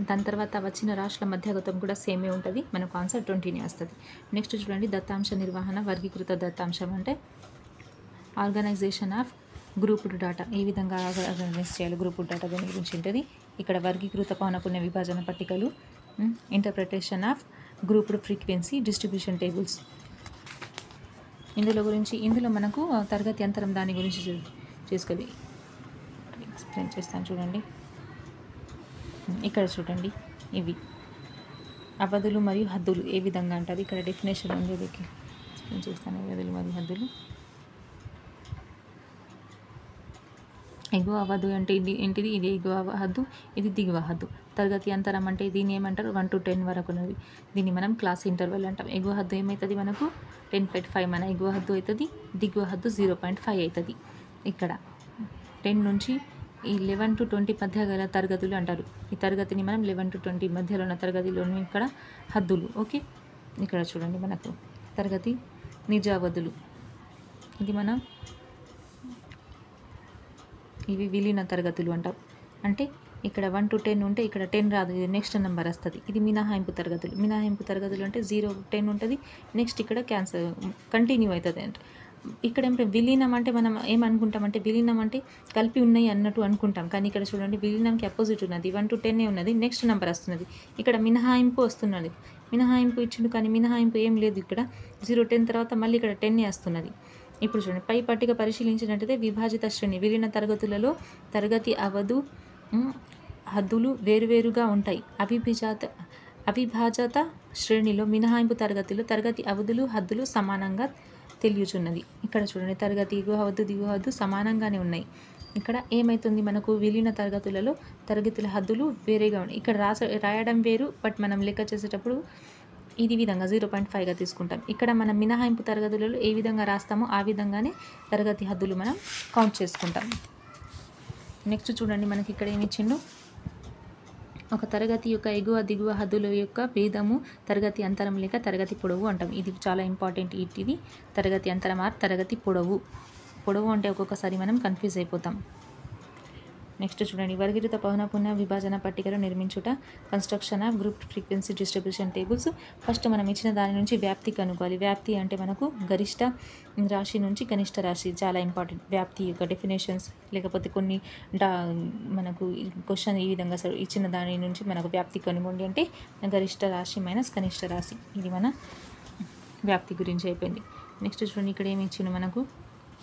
దాని తర్వాత వచ్చిన రాశుల మధ్యగతం కూడా సేమే ఉంటుంది. మనకు ఆన్సర్ 20నే వస్తుంది. నెక్స్ట్ చూడండి, దత్తాంశ నిర్వహణ వర్గీకృత దత్తాంశం అంటే ఆర్గనైజేషన్ ఆఫ్ గ్రూప్డ్ డేటా. ఏ విధంగా ఆర్గనైజ్ చేయాలి గ్రూప్డ్ డేటా దాని గురించి ఉంటుంది. ఇక్కడ వర్గీకృత పౌనపున్య విభజన పట్టికలు, interpretation of grouped frequency distribution tables. ఇందులో మనకు తరగతి అంతరం దాని గురించి చేసుకోవాలి. ఎక్స్ప్లెయిన్ చేస్తాను చూడండి. ఇక్కడ చూడండి, ఇవి అవధులు మరియు హద్దులు ఏ విధంగా అంటారు. ఇక్కడ డెఫినేషన్ ఉంది, ఎక్స్ప్లెయిన్ చేస్తాను. అవధులు మరియు హద్దులు. ఎగువ అవధు అంటే ఇది ఏంటిది, ఇది ఎగువ హద్దు, ఇది దిగువ హద్దు. తరగతి అంతరం అంటే దీన్ని ఏమంటారు 1 to 10 వరకు ఉన్నది. దీన్ని మనం క్లాస్ ఇంటర్వెల్ అంటాం. ఎగువ హద్దు ఏమవుతుంది మనకు 10.5 మన ఎగువ హద్దు అవుతుంది. దిగువ హద్దు 0.5 అవుతుంది. ఇక్కడ 10 నుంచి ఈ 11 to 20 మధ్య గల తరగతులు అంటారు. ఈ తరగతిని మనం 11 to 20 మధ్యలో ఉన్న తరగతిలోని ఇక్కడ హద్దులు. ఓకే, ఇక్కడ చూడండి మనకు తరగతి నిజావధులు. ఇది మనం ఇవి విలీన తరగతులు అంటాం. అంటే ఇక్కడ 1 to 10 ఉంటే ఇక్కడ 10 రాదు, ఇది నెక్స్ట్ నెంబర్ వస్తుంది. ఇది మినహాయింపు తరగతులు. మినహాయింపు తరగతులు అంటే 0 10 ఉంటుంది. నెక్స్ట్ ఇక్కడ క్యాన్సల్ కంటిన్యూ అవుతుంది. అంటే ఇక్కడ ఏమంటే విలీనం అంటే మనం ఏమనుకుంటామంటే విలీనం అంటే కలిపి ఉన్నాయి అన్నట్టు అనుకుంటాం. కానీ ఇక్కడ చూడండి విలీనంకి అపోజిట్ ఉన్నది. 1 to 10 ఉన్నది, నెక్స్ట్ నెంబర్ వస్తున్నది. ఇక్కడ మినహాయింపు వస్తున్నది. మినహాయింపు ఇచ్చిండు కానీ మినహాయింపు ఏం లేదు. ఇక్కడ 0 10 తర్వాత మళ్ళీ ఇక్కడ 10 వస్తున్నది. ఇప్పుడు చూడండి, పై పట్టిక పరిశీలించినట్టయితే విభాజిత శ్రేణి విలీన తరగతులలో తరగతి అవధు హద్దులు వేరువేరుగా ఉంటాయి. అవిభాజత శ్రేణిలో మినహాయింపు తరగతిలో తరగతి అవధులు హద్దులు సమానంగా తెలియచున్నది. ఇక్కడ చూడండి, తరగతి ఎగువ హద్దు దిగువ హద్దు సమానంగానే ఉన్నాయి. ఇక్కడ ఏమవుతుంది మనకు విలీన తరగతులలో తరగతుల హద్దులు వేరేగా ఉన్నాయి. ఇక్కడ రాయడం వేరు, బట్ మనం లెక్క చేసేటప్పుడు ఇది విధంగా 0.5గా తీసుకుంటాం. ఇక్కడ మనం మినహాయింపు తరగతులలో ఏ విధంగా రాస్తామో ఆ విధంగానే తరగతి హద్దులు మనం కౌంట్ చేసుకుంటాం. నెక్స్ట్ చూడండి, మనకి ఇక్కడ ఏమి ఇచ్చిండు, ఒక తరగతి యొక్క ఎగువ దిగువ హద్దుల యొక్క భేదము తరగతి అంతరం లేక తరగతి పొడవు అంటాం. ఇది చాలా ఇంపార్టెంట్. ఇది తరగతి అంతరం ఆర్ తరగతి పొడవు. పొడవు అంటే ఒక్కొక్కసారి మనం కన్ఫ్యూజ్ అయిపోతాం. నెక్స్ట్ చూడండి, వర్గీకృత పౌనఃపున్య విభాజన పట్టికలు నిర్మించుట, construction of group frequency distribution tables. ఫస్ట్ మనం ఇచ్చిన దాని నుంచి వ్యాప్తి కనుక్కోవాలి. వ్యాప్తి అంటే మనకు గరిష్ట రాశి నుంచి కనిష్ట రాశి, చాలా ఇంపార్టెంట్. వ్యాప్తి యొక్క డెఫినేషన్స్, లేకపోతే కొన్ని మనకు క్వశ్చన్ ఈ విధంగా ఇచ్చిన దాని నుంచి మనకు వ్యాప్తి కనుగొండి అంటే గరిష్ట రాశి మైనస్ కనిష్ట రాశి. ఇది మన వ్యాప్తి గురించి అయిపోయింది. నెక్స్ట్ చూడండి, ఇక్కడ ఏమి ఇచ్చిండు మనకు,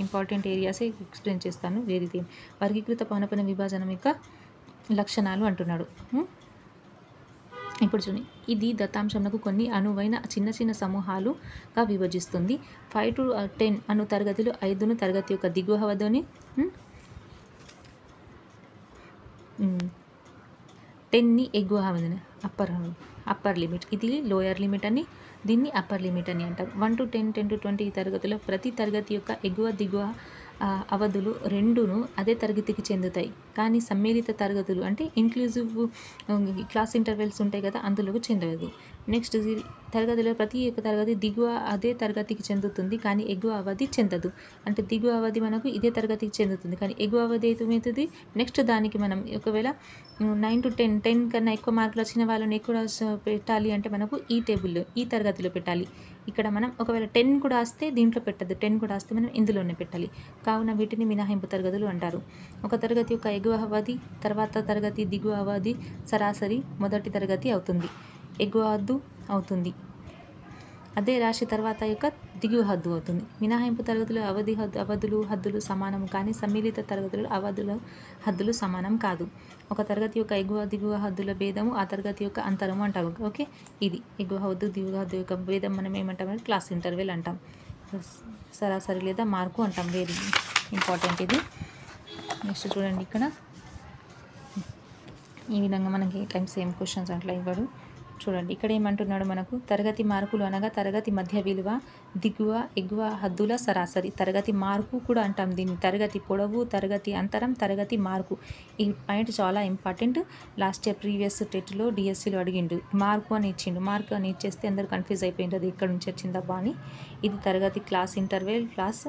ఇంపార్టెంట్ ఏరియాసే ఎక్స్ప్లెయిన్ చేస్తాను, వేరేది. వర్గీకృత పౌనఃపున్య విభాజనం యొక్క లక్షణాలు అంటున్నాడు. ఇప్పుడు చూడండి, ఇది దత్తాంశంలకు కొన్ని అనువైన చిన్న చిన్న సమూహాలుగా విభజిస్తుంది. 5 to 10 అను తరగతిలో 5ను తరగతి యొక్క దిగువ హద్దుని, 10ని ఎగువ హద్దుని, అప్పర్ లిమిట్, ఇది లోయర్ లిమిట్ అని, దీన్ని అప్పర్ లిమిట్ అని అంటారు. 1 to 10, 10 to 20 ఈ తరగతిలో ప్రతి తరగతి యొక్క ఎగువ దిగువ అవధులు రెండును అదే తరగతికి చెందుతాయి. కానీ సమ్మిళిత తరగతులు అంటే ఇంక్లూజివ్ క్లాస్ ఇంటర్వెల్స్ ఉంటాయి కదా, అందులోకి చెందదు. నెక్స్ట్ తరగతిలో ప్రతి ఒక్క తరగతి దిగువ అదే తరగతికి చెందుతుంది, కానీ ఎగువ అవధి చెందదు. అంటే దిగువ అవధి మనకు ఇదే తరగతికి చెందుతుంది, కానీ ఎగువ అవధి ఏమవుతుంది, నెక్స్ట్ దానికి మనం ఒకవేళ 9 to 10 కన్నా ఎక్కువ మార్కులు వచ్చిన వాళ్ళని ఎక్కువ పెట్టాలి అంటే మనకు ఈ టేబుల్లో ఈ తరగతిలో పెట్టాలి. ఇక్కడ మనం ఒకవేళ 10 కూడా వస్తే దీంట్లో పెట్టద్దు, 10 కూడా వస్తే మనం ఇందులోనే పెట్టాలి. కావున వీటిని మినహాయింపు తరగతులు అంటారు. ఒక తరగతి యొక్క ఎగువ అవధి తర్వాత తరగతి దిగువ అవధి సరాసరి మొదటి తరగతి అవుతుంది, ఎగువ హద్దు అవుతుంది. అదే రాశి తర్వాత యొక్క దిగువ హద్దు అవుతుంది. మినహాయింపు తరగతులు హద్దులు సమానం, కానీ సమ్మిళిత తరగతులు హద్దులు సమానం కాదు. ఒక తరగతి యొక్క ఎగువ దిగువ హద్దుల భేదము ఆ తరగతి యొక్క అంతరము అంటారు. ఓకే, ఇది ఎగువ హద్దు దిగువ హద్దు యొక్క భేదం మనం ఏమంటామంటే క్లాస్ ఇంటర్వెల్ అంటాం, సరాసరి లేదా మార్కు అంటాం. వెరీ ఇంపార్టెంట్ ఇది. నెక్స్ట్ చూడండి, ఇక్కడ ఈ విధంగా మనకి టైం సేమ్ క్వశ్చన్స్ అట్లా ఇవ్వడు. చూడండి, ఇక్కడ ఏమంటున్నాడు మనకు, తరగతి మార్కులు అనగా తరగతి మధ్య విలువ, దిగువ ఎగువ హద్దుల సరాసరి. తరగతి మార్కు కూడా అంటాం దీన్ని. తరగతి పొడవు, తరగతి అంతరం, తరగతి మార్కు. ఈ పాయింట్ చాలా ఇంపార్టెంట్. లాస్ట్ ఇయర్ ప్రీవియస్ టెట్లో డిఎస్సిలో అడిగిండు, మార్కు అని ఇచ్చిండు. మార్కు అని ఇచ్చేస్తే అందరు కన్ఫ్యూజ్ అయిపోయింది ఎక్కడి నుంచి వచ్చిందబ్బా అని. ఇది తరగతి క్లాస్ ఇంటర్వెల్, క్లాస్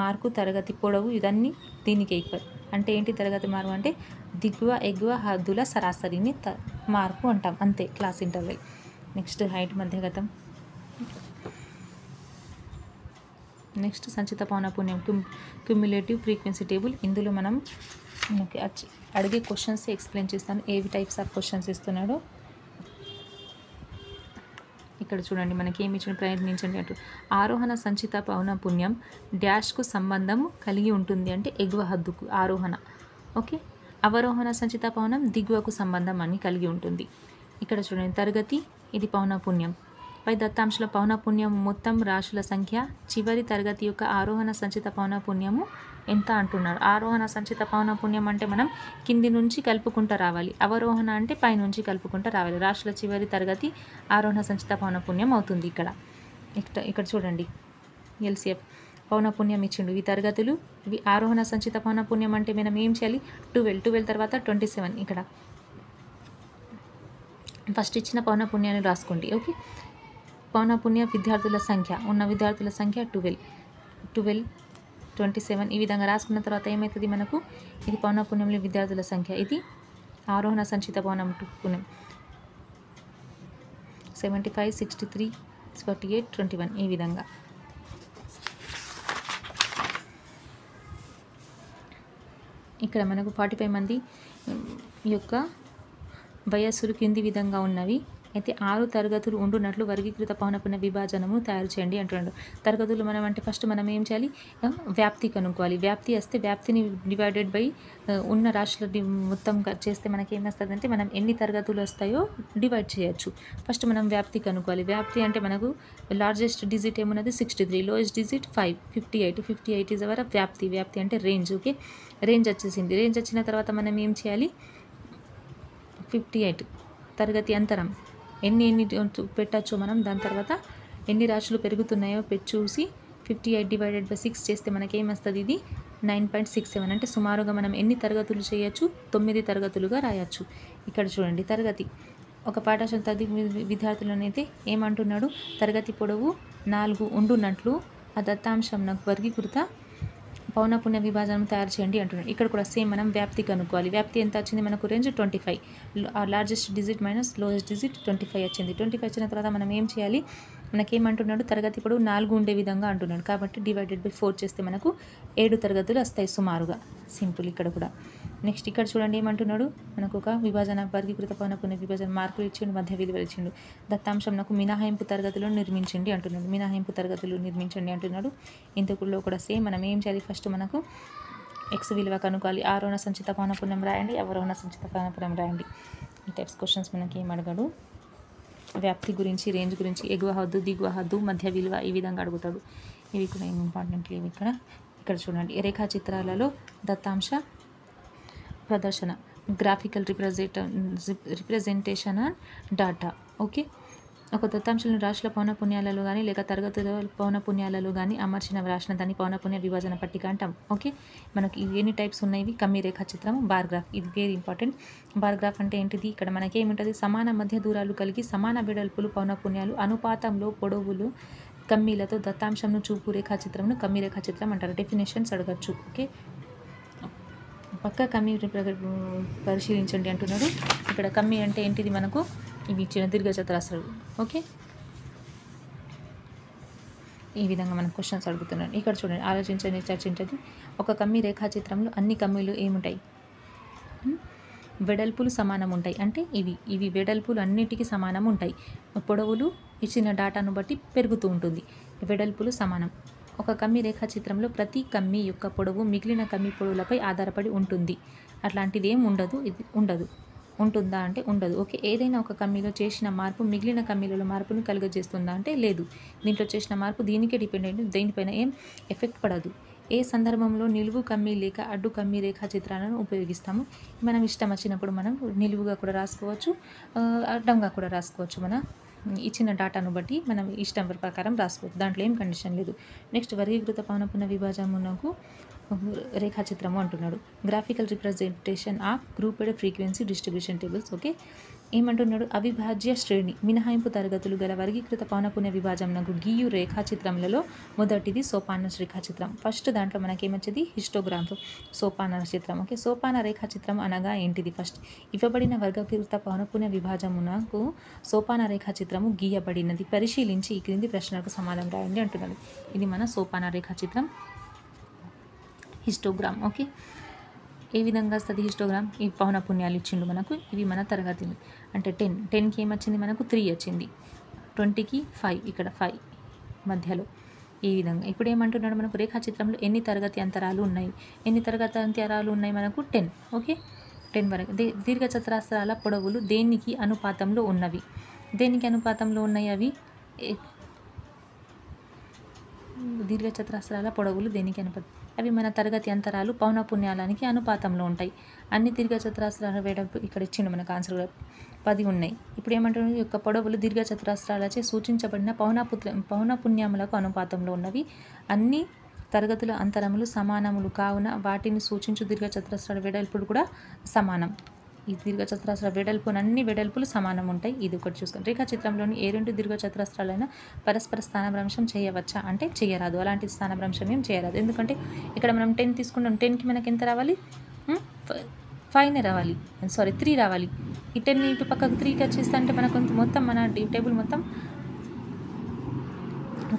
మార్కు, తరగతి పొడవు, ఇదన్నీ దీనికి ఈక్వల్. అంటే ఏంటి తరగతి మార్కు అంటే దిగువ ఎగువ హద్దుల సరాసరిని మార్కు అంటాం, అంతే క్లాస్ ఇంటర్వెల్. నెక్స్ట్ హైట్ మధ్యగతం. నెక్స్ట్ సంచిత పౌనఃపున్యం క్యుములేటివ్ ఫ్రీక్వెన్సీ టేబుల్. ఇందులో మనం అడిగే క్వశ్చన్స్ ఎక్స్ప్లెయిన్ చేస్తాను, ఏవి టైప్స్ ఆఫ్ క్వశ్చన్స్ ఇస్తున్నాడో. ఇక్కడ చూడండి, మనకి ఏమి ఇచ్చిన ప్రయత్నించండి అంటూ. ఆరోహణ సంచిత పౌనఃపున్యం డాష్కు సంబంధం కలిగి ఉంటుంది అంటే ఎగువ హద్దుకు ఆరోహణ. ఓకే, అవరోహణ సంచిత పౌనం దిగువకు సంబంధం అని కలిగి ఉంటుంది. ఇక్కడ చూడండి, తరగతి ఇది పౌనఃపున్యం. పై దత్తాంశాల పౌనఃపున్యం మొత్తం రాశుల సంఖ్య, చివరి తరగతి యొక్క ఆరోహణ సంచిత పౌనఃపున్యము ఎంత అంటున్నారు. ఆరోహణ సంచిత పౌనఃపున్యం అంటే మనం కింది నుంచి కలుపుకుంటూ రావాలి, అవరోహణ అంటే పైనుంచి కలుపుకుంటూ రావాలి. రాశుల చివరి తరగతి ఆరోహణ సంచిత పౌనఃపున్యం అవుతుంది. ఇక్కడ చూడండి, ఎల్సిఎఫ్ పౌనఃపున్యం ఇచ్చిండు. ఈ తరగతులు ఇవి ఆరోహణ సంచిత పౌనఃపున్యం అంటే మనం ఏం చేయాలి, 12 తర్వాత 27. ఇక్కడ ఫస్ట్ ఇచ్చిన పౌనఃపున్యాన్ని రాసుకోండి. ఓకే, పౌనఃపున్య విద్యార్థుల సంఖ్య, ఉన్న విద్యార్థుల సంఖ్య 12, 27 ఈ విధంగా రాసుకున్న తర్వాత ఏమవుతుంది మనకు, ఇది పౌనఃపున్యంలో విద్యార్థుల సంఖ్య, ఇది ఆరోహణ సంచిత పౌనఃపున్యం 75, 63, 48, 21 ఈ విధంగా. ఇక్కడ మనకు 45 మంది యొక్క వయస్సులు కింది విధంగా ఉన్నవి. అయితే 6 తరగతులు ఉండునట్లు వర్గీకృత పౌనఃపున్య విభాజనము తయారు చేయండి అంటున్నాడు. తరగతులు మనం అంటే ఫస్ట్ మనం ఏం చేయాలి, వ్యాప్తి కనుక్కోవాలి. వ్యాప్తి వస్తే వ్యాప్తిని డివైడెడ్ బై ఉన్న రాశుల మొత్తం చేస్తే మనకి ఏమొస్తుందంటే మనం ఎన్ని తరగతులు వస్తాయో డివైడ్ చేయొచ్చు. ఫస్ట్ మనం వ్యాప్తి కనుక్కోవాలి. వ్యాప్తి అంటే మనకు లార్జెస్ట్ డిజిట్ ఏమున్నది 63, లోయెస్ట్ డిజిట్ 5, 58 ఈజ్ అవర్ వ్యాప్తి. వ్యాప్తి అంటే రేంజ్. ఓకే, రేంజ్ వచ్చేసింది. రేంజ్ వచ్చిన తర్వాత మనం ఏం చేయాలి, 58 తరగతి అంతరం ఎన్ని ఎన్ని పెట్టచ్చో మనం దాని తర్వాత ఎన్ని రాశులు పెరుగుతున్నాయో చూసి 58/6 చేస్తే మనకేమొస్తుంది, ఇది 9.67. అంటే సుమారుగా మనం ఎన్ని తరగతులు చేయొచ్చు, 9 తరగతులుగా రాయొచ్చు. ఇక్కడ చూడండి, తరగతి ఒక పాఠశాల విద్యార్థులనైతే ఏమంటున్నాడు, తరగతి పొడవు 4 ఉండున్నట్లు ఆ దత్తాంశం నాకు వర్గీకృత పౌనపున్య విభాజనం తయారు చేయండి అంటున్నాడు. ఇక్కడ కూడా సేమ్ మనం వ్యాప్తి కనుక్కోవాలి. వ్యాప్తి ఎంత వచ్చింది మనకు, range 25, largest digit minus lowest digit 25 వచ్చింది. 25 వచ్చిన తర్వాత మనం ఏం చేయాలి, మనకేమంటున్నాడు, తరగతి పొడవు 4 ఉండే విధంగా అంటున్నాడు. కాబట్టి /4 చేస్తే మనకు 7 తరగతులు వస్తాయి సుమారుగా. సింపుల్. ఇక్కడ కూడా నెక్స్ట్ ఇక్కడ చూడండి ఏమంటున్నాడు, మనకు ఒక విభాజన వర్గీకృత పౌనపున్య విభజన మార్కులు ఇచ్చిండు, మధ్య విలువలు ఇచ్చిండు. దత్తాంశం నాకు మినహాయింపు తరగతులను నిర్మించండి అంటున్నాడు. మినహాయింపు తరగతులు నిర్మించండి అంటున్నాడు. ఇందులో కూడా సేమ్ మనం ఏం చేయాలి, ఫస్ట్ మనకు x విలువ కనుక్కోవాలి. ఆరోహణ సంచిత పౌనపున్యం రాయండి, అవరోహణ సంచిత పౌనపున్యం రాయండి. ఈ టైప్స్ క్వశ్చన్స్ మనకి ఏం అడగడు, వ్యాప్తి గురించి, రేంజ్ గురించి, ఎగువ హద్దు, దిగువ హద్దు, మధ్య విలువ, ఈ విధంగా అడుగుతాడు. ఇవి కూడా ఇంపార్టెంట్ లేవు. ఇక్కడ చూడండి, రేఖాచిత్రాలలో దత్తాంశ ప్రదర్శన, graphical representation and data. Okay, ఒక దత్తాంశాలను రాశుల పౌనపున్యాలలో కానీ లేక తరగతుల పౌనపున్యాలలో కానీ అమర్చిన వ్రాసిన దాన్ని పౌనపున్య విభజన పట్టిక అంటాం. ఓకే, మనకి ఎన్ని టైప్స్ ఉన్నాయి, కమ్మి రేఖాచిత్రం, బార్ గ్రాఫ్. ఇది వెరీ ఇంపార్టెంట్. బార్ గ్రాఫ్ అంటే ఏంటిది, ఇక్కడ మనకి ఏముంటుంది, సమాన మధ్య దూరాలు కలిగి సమాన వెడల్పులు పౌనపున్యాలు అనుపాతంలో పొడవులు కమ్మీలతో దత్తాంశంను చూపు రేఖాచిత్రంను కమ్మి రేఖాచిత్రం అంటారు. డెఫినేషన్స్ అడగచ్చు. ఓకే, పక్క కమ్మి పరిశీలించండి అంటున్నాడు. ఇక్కడ కమ్మి అంటే ఏంటిది, మనకు ఇవి ఇచ్చిన దీర్ఘచతురస్రాలు. ఓకే, ఈ విధంగా మనకు క్వశ్చన్స్ అడుగుతున్నాడు. ఇక్కడ చూడండి, ఆలోచించండి, చర్చించండి. ఒక కమ్మి రేఖాచిత్రంలో అన్ని కమ్మీలు ఏముంటాయి, వెడల్పులు సమానం ఉంటాయి. అంటే ఇవి వెడల్పులు అన్నిటికీ సమానం ఉంటాయి. పొడవులు ఇచ్చిన డాటాను బట్టి పెరుగుతూ ఉంటుంది. వెడల్పులు సమానం. ఒక కమ్మి రేఖాచిత్రంలో ప్రతి కమ్మి యొక్క పొడవు మిగిలిన కమ్మి పొడవులపై ఆధారపడి ఉంటుంది. అట్లాంటిది ఏం ఉండదు. ఇది ఉండదు. ఉంటుందా అంటే ఉండదు. ఓకే, ఏదైనా ఒక కమ్మీలో చేసిన మార్పు మిగిలిన కమ్మీలలో మార్పును కలుగజేస్తుందా అంటే లేదు. దీంట్లో చేసిన మార్పు దీనికే డిపెండెంట్, దేనిపైన ఏం ఎఫెక్ట్ పడదు. ఏ సందర్భంలో నిలువు కమ్మీ లేక అడ్డు కమ్మీ రేఖాచిత్రాలను ఉపయోగిస్తాము, మనం ఇష్టం వచ్చినప్పుడు మనం నిలువుగా కూడా రాసుకోవచ్చు, అడ్డంగా కూడా రాసుకోవచ్చు. మన ఇచ్చిన డాటాను బట్టి మనం ఇష్టం ప్రకారం రాసుకోవచ్చు, దాంట్లో ఏం కండిషన్ లేదు. నెక్స్ట్, వర్గీకృత పౌనపున్య విభాజమునకు రేఖాచిత్రము అంటున్నాడు. Graphical representation of grouped frequency distribution tables. Okay, ఏమంటున్నాడు, అవిభాజ్య శ్రేణి మినహాయింపు తరగతులు గల వర్గీకృత పౌనపున్య విభాజమునకు గీయు రేఖాచిత్రములలో మొదటిది సోపాన రేఖాచిత్రం. ఫస్ట్ దాంట్లో మనకేమొచ్చేది, హిస్టోగ్రామ్, సోపాన చిత్రం. ఓకే, సోపాన రేఖాచిత్రం అనగా ఏంటిది, ఫస్ట్ ఇవ్వబడిన వర్గీకృత పౌనపున్య విభాజమునకు సోపాన రేఖాచిత్రము గీయబడినది. పరిశీలించి ఈ క్రింది ప్రశ్నలకు సమాధానం రాయండి అంటున్నాడు. ఇది మన సోపాన రేఖాచిత్రం, హిస్టోగ్రామ్. ఓకే, ఏ విధంగా వస్తుంది హిస్టోగ్రామ్, ఈ పౌనపున్యాలు ఇచ్చిండు మనకు. ఇవి మన తరగతి అంటే 10కి ఏమొచ్చింది మనకు 3 వచ్చింది, 20కి 5, ఇక్కడ 5 మధ్యలో. ఈ విధంగా ఇప్పుడు ఏమంటున్నాడు, మనకు రేఖాచిత్రంలో ఎన్ని తరగతి అంతరాలు ఉన్నాయి, ఎన్ని తరగతి అంతరాలు ఉన్నాయి మనకు 10. ఓకే, 10 వరకు. దీర్ఘచతురస్రాల పొడవులు దేనికి అనుపాతంలో ఉన్నవి, దేనికి అనుపాతంలో ఉన్నాయి అవి, దీర్ఘచతురస్రాల పొడవులు దేనికి అనుపాతం, అవి మన తరగతి అంతరాలు పౌనపున్యాలానికి అనుపాతంలో ఉంటాయి. అన్ని దీర్ఘచతురస్రాల వెడల్పు ఇక్కడ ఇచ్చిండు మనకు ఆన్సర్ 10 ఉన్నాయి. ఇప్పుడు ఏమంటున్నాడు, యొక్క పొడవులు దీర్ఘచతురస్రాలచే సూచించబడిన పౌనపున్యములకు అనుపాతంలో ఉన్నవి. అన్ని తరగతుల అంతరములు సమానములు కావున వాటిని సూచించు దీర్ఘచతురస్రాల వెడల్పులు కూడా సమానం. ఈ దీర్ఘచతురస్రాల వెడల్పును అన్ని వెడల్పులు సమానం ఉంటాయి. ఇది ఒకటి చూసుకోండి. రేఖాచిత్రంలోని ఏ 2 దీర్ఘచతురస్రాలైనా పరస్పర స్థానభ్రంశం చేయవచ్చా అంటే చేయరాదు. అలాంటి స్థానభ్రంశం ఏం చేయరాదు. ఎందుకంటే ఇక్కడ మనం 10 తీసుకుంటాం, 10కి మనకి ఎంత రావాలి, 5 రావాలి, 3 రావాలి. ఈ 10 ఇటు పక్కకు 3కి వచ్చేస్తే అంటే మనకు మొత్తం మన టేబుల్ మొత్తం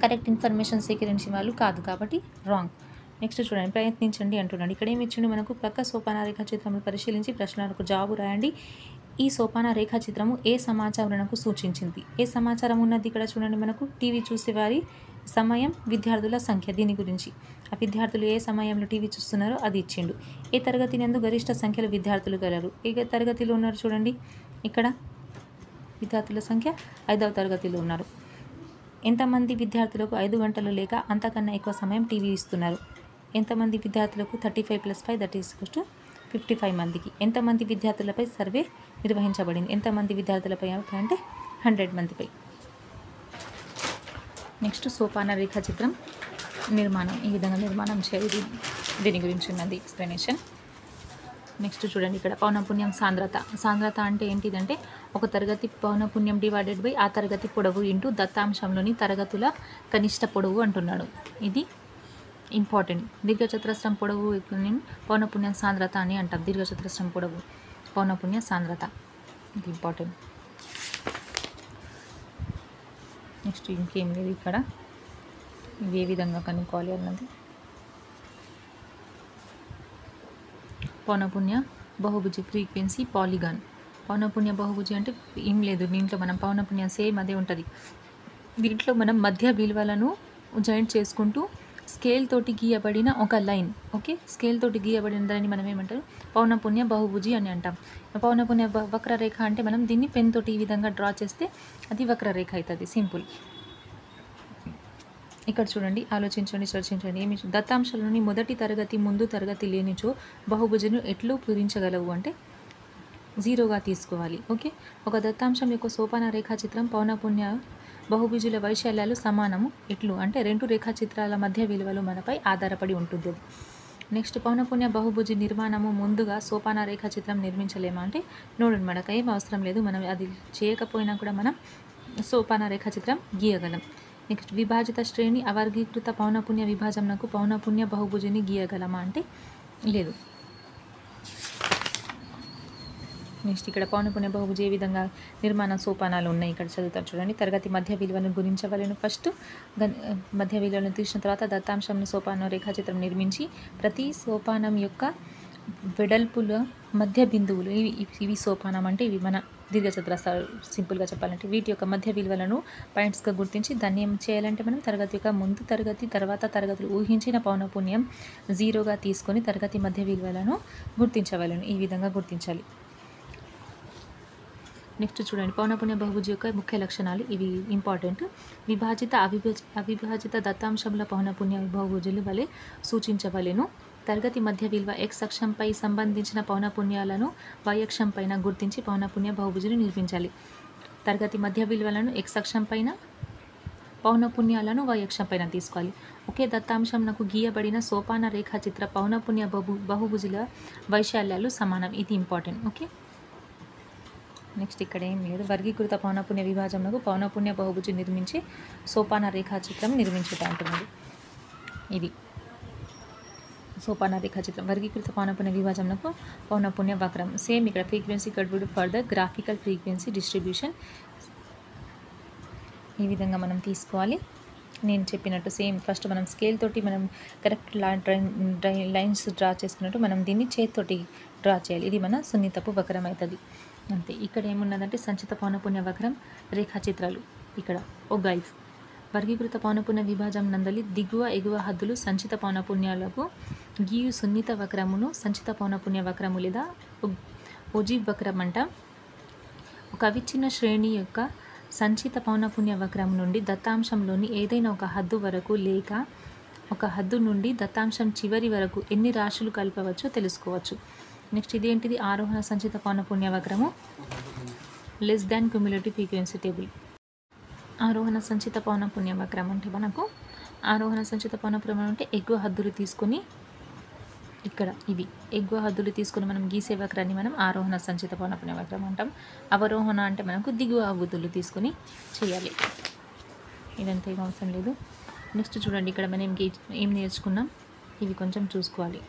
కరెక్ట్ ఇన్ఫర్మేషన్ సేకరించిన వాళ్ళు కాదు, కాబట్టి రాంగ్. నెక్స్ట్ చూడండి, ప్రయత్నించండి అంటున్నాడు. ఇక్కడ ఏమి ఇచ్చిండు మనకు, ప్రక్క సోపాన రేఖాచిత్రములు పరిశీలించి ప్రశ్నలకు జవాబు రాయండి. ఈ సోపాన రేఖాచిత్రము ఏ సమాచారణకు సూచించింది, ఏ సమాచారం ఉన్నది ఇక్కడ చూడండి, మనకు టీవీ చూసే వారి సమయం, విద్యార్థుల సంఖ్య, దీని గురించి. ఆ విద్యార్థులు ఏ సమయంలో టీవీ చూస్తున్నారో అది ఇచ్చిండు. ఏ తరగతి నందు గరిష్ట సంఖ్యలో విద్యార్థులు గలరు, ఏ తరగతిలో ఉన్నారు చూడండి, ఇక్కడ విద్యార్థుల సంఖ్య 5వ తరగతిలో ఉన్నారు. ఎంతమంది విద్యార్థులకు 5 గంటలు లేక అంతకన్నా ఎక్కువ సమయం టీవీ ఇస్తున్నారు, ఎంతమంది విద్యార్థులకు 35 + 5 = 55 మందికి. ఎంతమంది విద్యార్థులపై సర్వే నిర్వహించబడింది, ఎంతమంది విద్యార్థులపై అంటే 100 మందిపై. నెక్స్ట్ సోపాన రేఖాచిత్రం నిర్మాణం. ఈ విధంగా నిర్మాణం చేయాలి. దీని గురించి ఉన్నది ఎక్స్ప్లెనేషన్. నెక్స్ట్ చూడండి, ఇక్కడ పౌనఃపున్యం సాంద్రత. సాంద్రత అంటే ఏంటిదంటే ఒక తరగతి పౌనఃపున్యం డివైడెడ్ బై ఆ తరగతి పొడవు ఇంటూ దత్తాంశంలోని తరగతుల కనిష్ట పొడవు అంటున్నాడు. ఇది ఇంపార్టెంట్. దీర్ఘచతురస్రం పొడవు పౌనఃపున్యం సాంద్రత అని అంటాం. దీర్ఘచతురస్రం పొడవు పౌనఃపున్య సాంద్రత, ఇది ఇంపార్టెంట్. నెక్స్ట్ ఇంకేం లేదు ఇక్కడ, ఇది ఏ విధంగా కనుక్కోవాలి అన్నది. పౌనఃపున్య బహుభుజి ఫ్రీక్వెన్సీ పాలిగాన్. పౌనఃపున్య బహుభుజి అంటే ఏం లేదు, దీంట్లో మనం పౌనఃపున్యం సేమ్ అదే ఉంటుంది. దీంట్లో మనం మధ్య విలువలను జాయింట్ చేసుకుంటూ స్కేల్ తోటి గీయబడిన ఒక లైన్, ఓకే, స్కేల్ తోటి గీయబడిన దాన్ని మనం ఏమంటారు, పౌనఃపున్య బహుభుజి అని అంటాం. పౌనఃపున్య వక్రరేఖ అంటే మనం దీన్ని పెన్ తోటి ఈ విధంగా డ్రా చేస్తే అది వక్రరేఖ అవుతుంది. సింపుల్. ఇక్కడ చూడండి, ఆలోచించండి, చర్చించండి. ఏమి దత్తాంశాలని మొదటి తరగతి ముందు తరగతి లేనిచో బహుభుజను ఎట్లు పూరించగలవు అంటే 0గా తీసుకోవాలి. ఓకే, ఒక దత్తాంశం యొక్క సోపాన రేఖాచిత్రం పౌనఃపున్య బహుభుజుల వైశాల్యాలు సమానము ఎట్లు అంటే 2 రేఖాచిత్రాల మధ్య విలువలు మనపై ఆధారపడి ఉంటుంది. అది నెక్స్ట్ పౌనఃపున్య బహుభుజి నిర్మాణము ముందుగా సోపాన రేఖాచిత్రం నిర్మించలేమా అంటే నోడండి, మనకు ఏం అవసరం లేదు. మనం అది చేయకపోయినా కూడా మనం సోపాన రేఖాచిత్రం గీయగలం. నెక్స్ట్ విభాజిత శ్రేణి అవర్గీకృత పౌనఃపున్య విభాజనకు పౌనఃపున్య బహుభుజిని గీయగలమా అంటే లేదు. నెక్స్ట్ ఇక్కడ పౌనఃపున్య బహుభుజి ఏ విధంగా నిర్మాణ సోపానాలు ఉన్నాయి ఇక్కడ చదువుతారు చూడండి. తరగతి మధ్య విలువను గురించవలను. ఫస్ట్ మధ్య విలువలను తీసిన తర్వాత దత్తాంశం సోపాన రేఖాచిత్రం నిర్మించి ప్రతి సోపానం యొక్క వెడల్పుల మధ్య బిందువులు ఇవి సోపానం అంటే ఇవి మన దీర్ఘచతురస్రాలు. సింపుల్గా చెప్పాలంటే వీటి యొక్క మధ్య విలువలను పాయింట్స్గా గుర్తించి దాన్ని ఏం చేయాలంటే మనం తరగతి యొక్క ముందు తరగతి తర్వాత తరగతులు ఊహించిన పౌనఃపున్యం 0గా తీసుకొని తరగతి మధ్య విలువలను గుర్తించవలను. ఈ విధంగా గుర్తించాలి. నెక్స్ట్ చూడండి, పౌనఃపున్య బహుభుజి యొక్క ముఖ్య లక్షణాలు ఇవి ఇంపార్టెంట్. విభాజిత అవిభాజిత దత్తాంశముల పౌనఃపున్య బహుభుజుల వలె సూచించవలెను. తరగతి మధ్య విలువ x అక్షంపై సంబంధించిన పౌనఃపున్యాలను y అక్షం పైన గుర్తించి పౌనఃపున్య బహుభుజిని నిర్మించాలి. తరగతి మధ్య విలువలను x అక్షం పైన, పౌనఃపున్యాలను y అక్షం పైన తీసుకోవాలి. ఒకే దత్తాంశంనకు గీయబడిన సోపాన రేఖాచిత్ర పౌనఃపున్య బహుభుజుల వైశాల్యాలు సమానం. ఇది ఇంపార్టెంట్. ఓకే, నెక్స్ట్ ఇక్కడ ఏం లేదు. వర్గీకృత పౌనఃపున్య విభాజనకు పౌనఃపున్య బహుభుజి నిర్మించి సోపాన రేఖాచిత్రం నిర్మించుట అంటున్నది. ఇది సోపాన రేఖాచిత్రం. వర్గీకృత పౌనఃపున్య విభాజనకు పౌనఃపున్య వక్రం. సేమ్ ఇక్కడ frequency curved for the graphical frequency distribution. ఈ విధంగా మనం తీసుకోవాలి. నేను చెప్పినట్టు సేమ్ ఫస్ట్ మనం స్కేల్ తోటి మనం కరెక్ట్ లైన్స్ డ్రా చేసుకున్నట్టు మనం దీన్ని చేతితోటి డ్రా చేయాలి. ఇది మన సున్నితపు వక్రం అవుతుంది అంతే. ఇక్కడ ఏమున్నదంటే సంచిత పౌనఃపున్య వక్రం రేఖాచిత్రాలు. ఇక్కడ గైఫ్ వర్గీకృత పౌనఃపున్య విభాజం నందలి దిగువ ఎగువ హద్దులు సంచిత పౌనఃపున్యాలకు గీయు సున్నిత వక్రమును సంచిత పౌనఃపున్య వక్రము లేదా ఓజీవ్ వక్రం అంట. ఒక అవిచ్ఛిన్న శ్రేణి యొక్క సంచిత పౌనఃపున్య వక్రం నుండి దత్తాంశంలోని ఏదైనా ఒక హద్దు వరకు లేక ఒక హద్దు నుండి దత్తాంశం చివరి వరకు ఎన్ని రాశులు కలపవచ్చో తెలుసుకోవచ్చు. నెక్స్ట్ ఇదేంటిది, ఆరోహణ సంచిత పౌనఃపున్య వక్రము less than cumulative frequency table. ఆరోహణ సంచిత పౌనఃపున్య వక్రం అంటే మనకు ఆరోహణ సంచిత పౌనఃపున్యం అంటే ఎగువ హద్దులు తీసుకొని ఇక్కడ ఇవి ఎగువ హద్దులు తీసుకొని మనం గీసే వక్రాన్ని మనం ఆరోహణ సంచిత పౌనఃపున్య వక్రం అంటాం. అవరోహణ అంటే మనకు దిగువ హద్దులు తీసుకొని చేయాలి. ఇదంతా ఏం అవసరం లేదు. నెక్స్ట్ చూడండి, ఇక్కడ మనం ఏం నేర్చుకున్నాం ఇవి కొంచెం చూసుకోవాలి.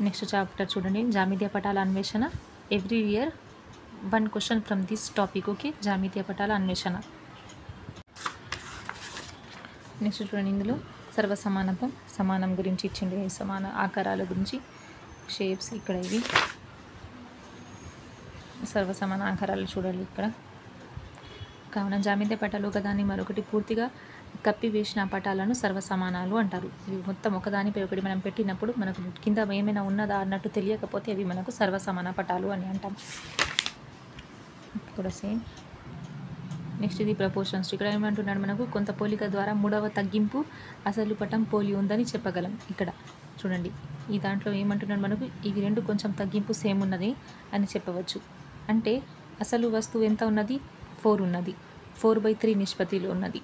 నెక్స్ట్ చాప్టర్ చూడండి, జామితీయ పటాల అన్వేషణ. Every year 1 question from this topic. Okay, జామితీయ పటాల అన్వేషణ. నెక్స్ట్ చూడండి, ఇందులో సర్వసమానత్వం, సమానం గురించి ఇచ్చింది, సమాన ఆకారాల గురించి, షేప్స్ ఇక్కడ ఇవి సర్వసమాన ఆకారాలు చూడాలి ఇక్కడ. కావున జామితీయ పటాలు ఒకదాన్ని మరొకటి పూర్తిగా కప్పివేసిన పటాలను సర్వసమానాలు అంటారు. ఇవి మొత్తం ఒకదానిపై ఒకటి మనం పెట్టినప్పుడు మనకు కింద ఏమైనా ఉన్నదా అన్నట్టు తెలియకపోతే అవి మనకు సర్వసమాన పటాలు అని అంటాం. కూడా సేమ్ నెక్స్ట్ ఇది ప్రపోర్షన్స్. ఇక్కడ ఏమంటున్నాడు మనకు కొంత పోలిక ద్వారా మూడవ తగ్గింపు అసలు పటం పోలి ఉందని చెప్పగలం. ఇక్కడ చూడండి ఈ దాంట్లో ఏమంటున్నాడు మనకు ఇవి రెండు కొంచెం తగ్గింపు సేమ్ ఉన్నది అని చెప్పవచ్చు. అంటే అసలు వస్తువు ఎంత ఉన్నది 4 ఉన్నది, 4/3 నిష్పత్తిలో ఉన్నది.